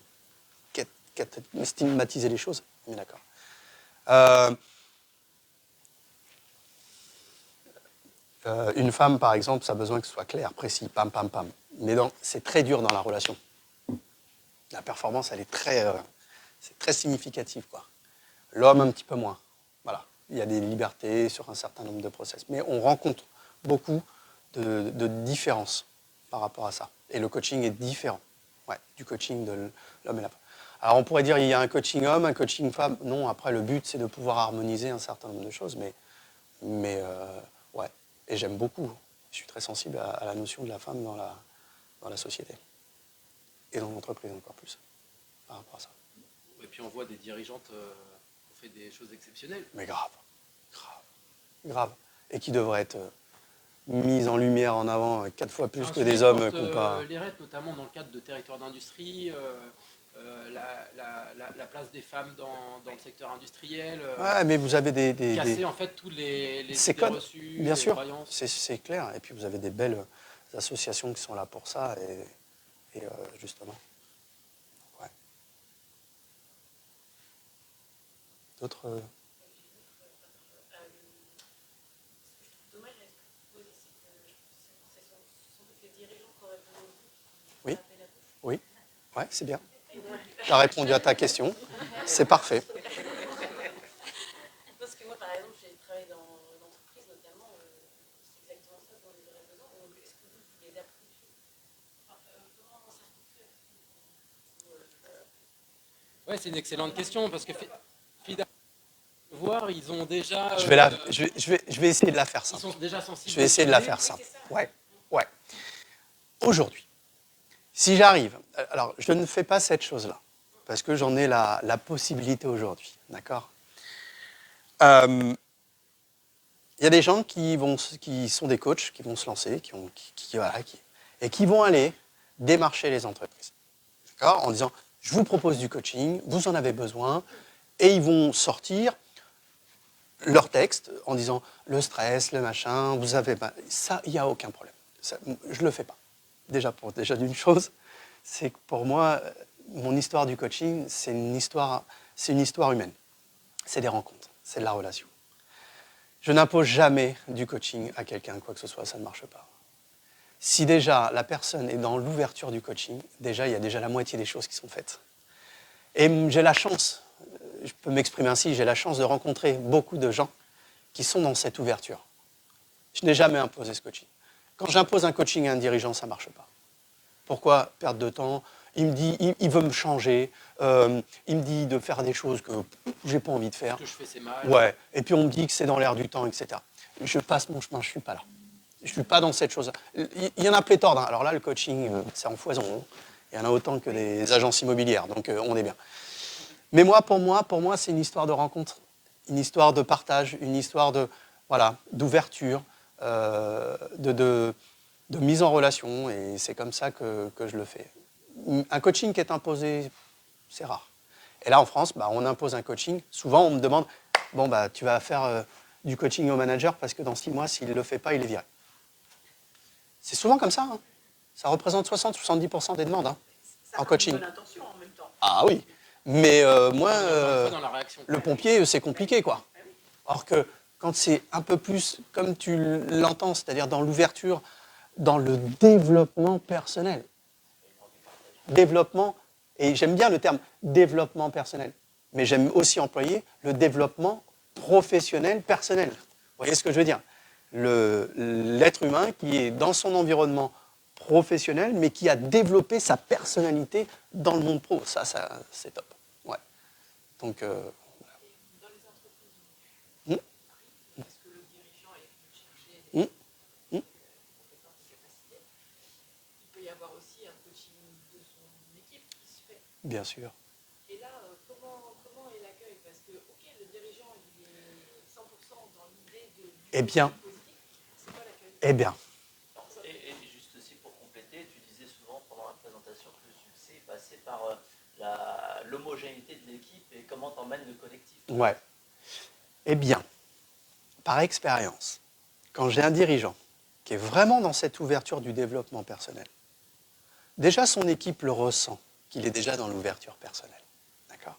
stigmatiser les choses, mais d'accord. Une femme, par exemple, ça a besoin que ce soit clair, précis, pam, pam, pam. Mais c'est très dur dans la relation. La performance, elle est c'est très significatif, quoi. L'homme, un petit peu moins. Voilà. Il y a des libertés sur un certain nombre de process. Mais on rencontre beaucoup de différences par rapport à ça. Et le coaching est différent, ouais, du coaching de l'homme et la femme. Alors on pourrait dire il y a un coaching homme, un coaching femme. Non, après le but c'est de pouvoir harmoniser un certain nombre de choses. Mais ouais. Et j'aime beaucoup. Je suis très sensible à la notion de la femme dans la société. Et dans l'entreprise encore plus, par rapport à ça. Et puis on voit des dirigeantes qui ont fait des choses exceptionnelles. Mais grave. Et qui devraient être mises en lumière, en avant, 4 fois plus que des hommes qui n'ont pas... Les RET, notamment dans le cadre de territoires d'industrie, la place des femmes dans le secteur industriel. Ouais, mais vous avez casser en fait tous les idées reçues, bien sûr, croyances. c'est clair. Et puis vous avez des belles associations qui sont là pour ça. Et justement. Ouais. D'autres. dommage à ce que vous posez, c'est que ce sont les dirigeants qui auraient besoin de oui, oui, ouais, c'est bien. Tu as répondu à ta question. C'est parfait. Parce que moi, par exemple, j'ai travaillé dans l'entreprise, notamment, c'est exactement ça dont ils auraient besoin. Donc, est-ce que vous les appréciez? Comment ça fonctionne? Ouais, c'est une excellente question parce que voir, ils ont déjà. Je vais essayer de la faire Ils simple. sont déjà sensibles. Je vais essayer de la faire simple. Ouais. Aujourd'hui, si j'arrive, alors je ne fais pas cette chose-là parce que j'en ai la possibilité aujourd'hui, d'accord. Il y a des gens qui sont des coachs, qui vont se lancer, et qui vont aller démarcher les entreprises, d'accord, en disant je vous propose du coaching, vous en avez besoin, et ils vont sortir leur texte en disant le stress, le machin, vous avez ça, il n'y a aucun problème. Ça, je le fais pas. Déjà d'une chose, c'est que pour moi, mon histoire du coaching, c'est une histoire humaine. c'est des rencontres, c'est de la relation. Je n'impose jamais du coaching à quelqu'un, quoi que ce soit, ça ne marche pas. Si déjà la personne est dans l'ouverture du coaching, déjà il y a déjà la moitié des choses qui sont faites. Et j'ai la chance, je peux m'exprimer ainsi, j'ai la chance de rencontrer beaucoup de gens qui sont dans cette ouverture. Je n'ai jamais imposé ce coaching. Quand j'impose un coaching à un dirigeant, ça ne marche pas. Pourquoi perdre de temps? Il me dit, il veut me changer, il me dit de faire des choses que je n'ai pas envie de faire. Ce que je fais, c'est mal. Ouais, et puis on me dit que c'est dans l'air du temps, etc. Je passe mon chemin, je ne suis pas là. Je ne suis pas dans cette chose-là. Il y en a pléthore. Alors là, le coaching, c'est en foison. Hein. Il y en a autant que des agences immobilières, donc on est bien. Mais pour moi, c'est une histoire de rencontre, une histoire de partage, une histoire de, voilà, d'ouverture, de mise en relation, et c'est comme ça que je le fais. Un coaching qui est imposé, c'est rare. Et là, en France, on impose un coaching. Souvent, on me demande, tu vas faire du coaching au manager parce que dans 6 mois, s'il ne le fait pas, il est viré. C'est souvent comme ça. Hein. Ça représente 60-70% des demandes en coaching. Ça a une bonne intention en même temps. Ah oui, mais moi, Dans la réaction. le pompier, c'est compliqué, quoi. Or que quand c'est un peu plus comme tu l'entends, c'est-à-dire dans l'ouverture, dans le développement personnel. Développement, et j'aime bien le terme développement personnel, mais j'aime aussi employer le développement professionnel personnel. Vous voyez ce que je veux dire? L'être humain qui est dans son environnement professionnel, mais qui a développé sa personnalité dans le monde pro. Ça c'est top. Ouais. Donc, Dans les entreprises, est-ce que le dirigeant est venu chercher des compétences et capacités? Il peut y avoir aussi un coaching de son équipe qui se fait. bien sûr. Et là, comment est l'accueil? Parce que, ok, le dirigeant, il est 100% dans l'idée de Eh bien, positif. C'est quoi l'accueil? eh bien, Et juste aussi pour compléter, tu disais souvent pendant la présentation que le succès est passé par l'homogénéité de l'équipe et comment t'emmènes le collectif. ouais. Eh bien, par expérience, quand j'ai un dirigeant qui est vraiment dans cette ouverture du développement personnel, déjà son équipe le ressent, qu'il est déjà dans l'ouverture personnelle. D'accord?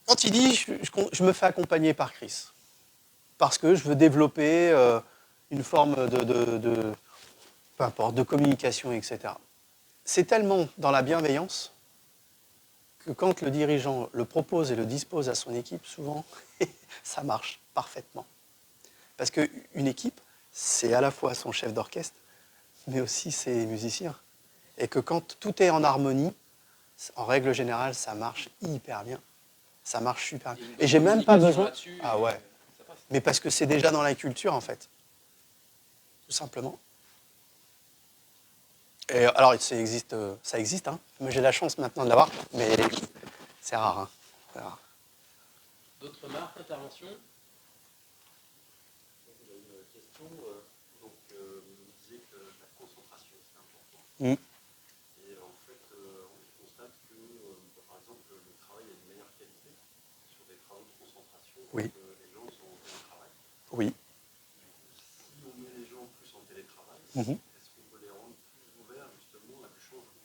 Quand il dit, je me fais accompagner par Chris, parce que je veux développer une forme peu importe, de communication, etc. C'est tellement dans la bienveillance que quand le dirigeant le propose et le dispose à son équipe, souvent, ça marche parfaitement. Parce qu'une équipe, c'est à la fois son chef d'orchestre, mais aussi ses musiciens. Et que quand tout est en harmonie, en règle générale, ça marche hyper bien. Ça marche super bien. Et j'ai même pas besoin... Ah ouais. Mais parce que c'est déjà dans la culture, en fait. Tout simplement. Et alors, ça existe, hein. Mais j'ai la chance maintenant de l'avoir, mais c'est rare, hein. C'est rare. D'autres remarques, interventions? J'ai une question. Vous disiez que la concentration, c'est important. Et en fait, on constate que, par exemple, le travail a une meilleure qualité sur des travaux de concentration. Oui. Les gens sont en télétravail. Oui. Si on met les gens plus en télétravail, est-ce qu'on peut les rendre plus ouverts justement à du changement?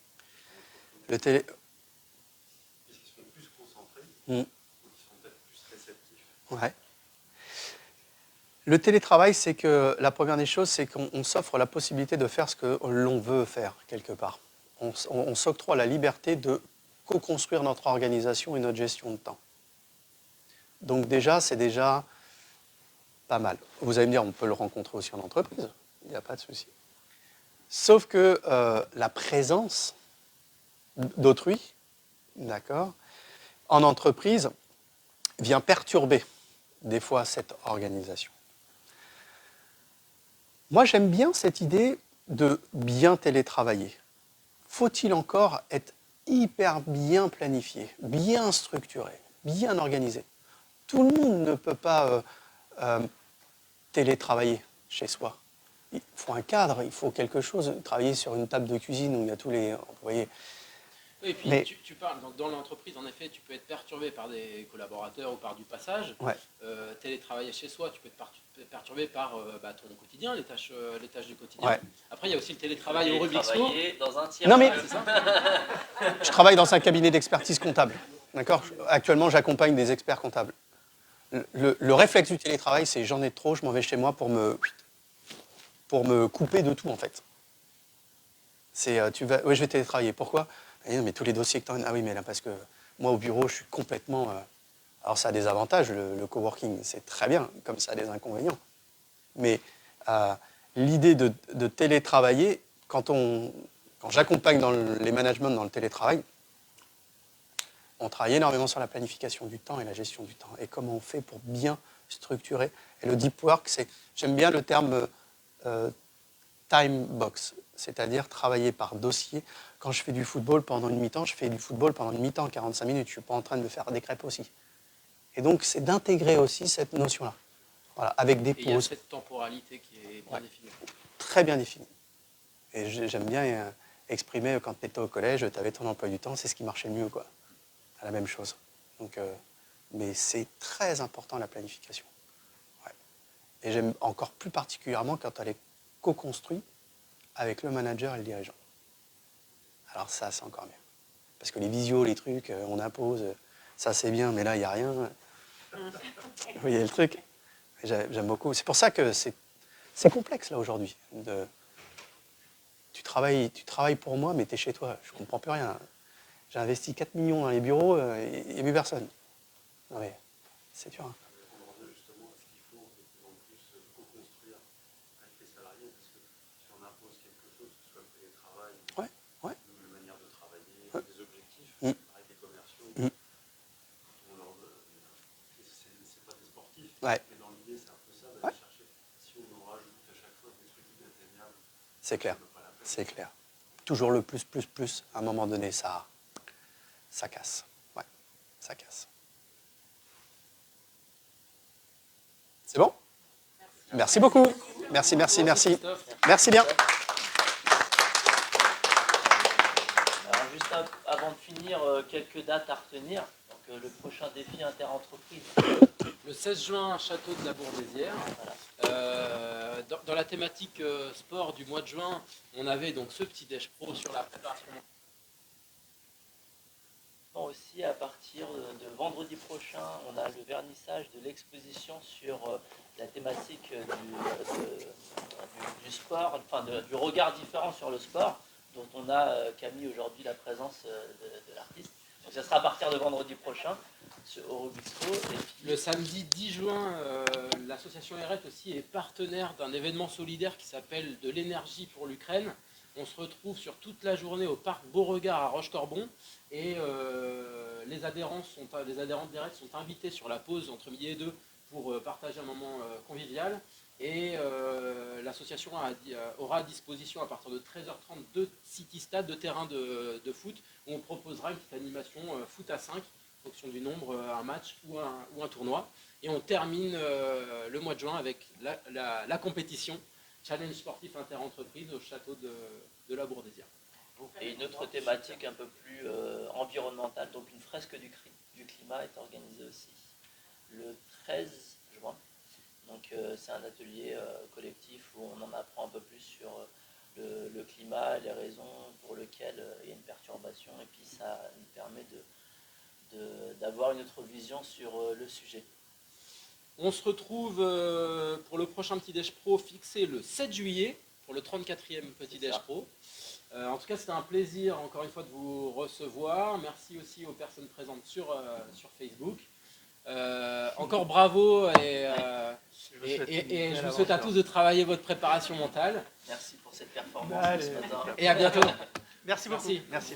Puisqu'ils sont plus concentrés, donc ils sont peut-être plus réceptifs. Ouais. Le télétravail, c'est que la première des choses, c'est qu'on s'offre la possibilité de faire ce que l'on veut faire quelque part. On s'octroie la liberté de co-construire notre organisation et notre gestion de temps. Donc déjà, c'est déjà pas mal. Vous allez me dire, on peut le rencontrer aussi en entreprise, il n'y a pas de souci. Sauf que la présence d'autrui, d'accord, en entreprise, vient perturber des fois cette organisation. Moi, j'aime bien cette idée de bien télétravailler. Faut-il encore être hyper bien planifié, bien structuré, bien organisé? Tout le monde ne peut pas télétravailler chez soi. Il faut un cadre, il faut quelque chose, travailler sur une table de cuisine où il y a tous les... Vous voyez. Oui, et puis Mais- tu parles, donc dans l'entreprise, en effet, tu peux être perturbé par des collaborateurs ou par du passage. Ouais. Télétravailler chez soi, tu peux être perturbé par ton quotidien, les tâches du quotidien. Ouais. Après, il y a aussi le télétravail au Rubik's Cube. Travailler dans un tiers. Non, mais- c'est ça. Je travaille dans un cabinet d'expertise comptable. D'accord? Actuellement, j'accompagne des experts comptables. Le réflexe du télétravail, c'est j'en ai trop, je m'en vais chez moi pour me couper de tout, en fait. C'est, oui, je vais télétravailler. Pourquoi? Ah, non, mais tous les dossiers que tu as, ah oui, mais là, parce que moi, au bureau, je suis complètement... alors, ça a des avantages, le coworking, c'est très bien, comme ça a des inconvénients. Mais l'idée de télétravailler, quand j'accompagne dans les managements dans le télétravail, on travaille énormément sur la planification du temps et la gestion du temps. Et comment on fait pour bien structurer. Et le deep work, j'aime bien le terme time box, c'est-à-dire travailler par dossier. Quand je fais du football pendant une mi-temps, je fais du football pendant une mi-temps, 45 minutes. Je ne suis pas en train de me faire des crêpes aussi. Et donc, c'est d'intégrer aussi cette notion-là. Voilà, avec des pauses. Et il y a cette temporalité qui est bien définie. Très bien définie. Et j'aime bien exprimer, quand tu étais au collège, tu avais ton emploi du temps, c'est ce qui marchait le mieux, quoi. La même chose. Donc, mais c'est très important, la planification. Ouais. Et j'aime encore plus particulièrement quand elle est co-construite avec le manager et le dirigeant. Alors ça, c'est encore mieux. Parce que les visios, les trucs, on impose, ça c'est bien, mais là, il n'y a rien. Vous voyez le truc? J'aime beaucoup. C'est pour ça que c'est complexe, là, aujourd'hui. Tu travailles pour moi, mais tu es chez toi. Je ne comprends plus rien. J'ai investi 4 millions dans les bureaux, il n'y a plus personne. Non mais, c'est dur. Hein. On revient justement à ce qu'il faut de plus en plus co-construire avec les salariés, parce que si on impose quelque chose, que ce soit le télétravail, la manière de travailler, des objectifs, avec les commerciaux, c'est pas des sportifs, mais dans l'idée, c'est un peu ça, d'aller chercher. Si on nous rajoute à chaque fois des trucs inatteignables, c'est clair, c'est clair. Toujours le plus, à un moment donné, ça casse. Ouais, ça casse. C'est bon? Merci beaucoup. Merci. Merci bien. Alors, juste avant de finir, quelques dates à retenir. Donc, le prochain défi interentreprise. Le 16 juin, Château de la Bourdésière. Voilà. Dans la thématique sport du mois de juin, on avait donc ce petit déj pro sur la préparation. Aussi, à partir de vendredi prochain, on a le vernissage de l'exposition sur la thématique du sport, enfin du regard différent sur le sport, dont on a Camille aujourd'hui la présence de l'artiste. Donc ça sera à partir de vendredi prochain au Rubixpo. Le samedi 10 juin, l'association RF aussi est partenaire d'un événement solidaire qui s'appelle De l'énergie pour l'Ukraine. On se retrouve sur toute la journée au parc Beauregard à Roche-Corbon et les adhérents directs sont invités sur la pause entre midi et 2 pour partager un moment convivial. Et l'association aura à disposition à partir de 13h30 deux city-stades, deux terrains de foot où on proposera une petite animation foot à 5 en fonction du nombre, un match ou un tournoi. Et on termine le mois de juin avec la compétition Challenge sportif interentreprise au château de la Bourdésière. Et une autre thématique un peu plus environnementale, donc une fresque du climat est organisée aussi le 13 juin. Donc c'est un atelier collectif où on en apprend un peu plus sur le climat, les raisons pour lesquelles il y a une perturbation, et puis ça nous permet d'avoir une autre vision sur le sujet. On se retrouve pour le prochain Petit Déj Pro fixé le 7 juillet pour le 34e Petit Déj Pro. En tout cas, c'était un plaisir encore une fois de vous recevoir. Merci aussi aux personnes présentes sur Facebook. Encore bravo et je vous souhaite à tous de travailler votre préparation mentale. Merci pour cette performance ce matin. Et à bientôt. Merci beaucoup. Merci.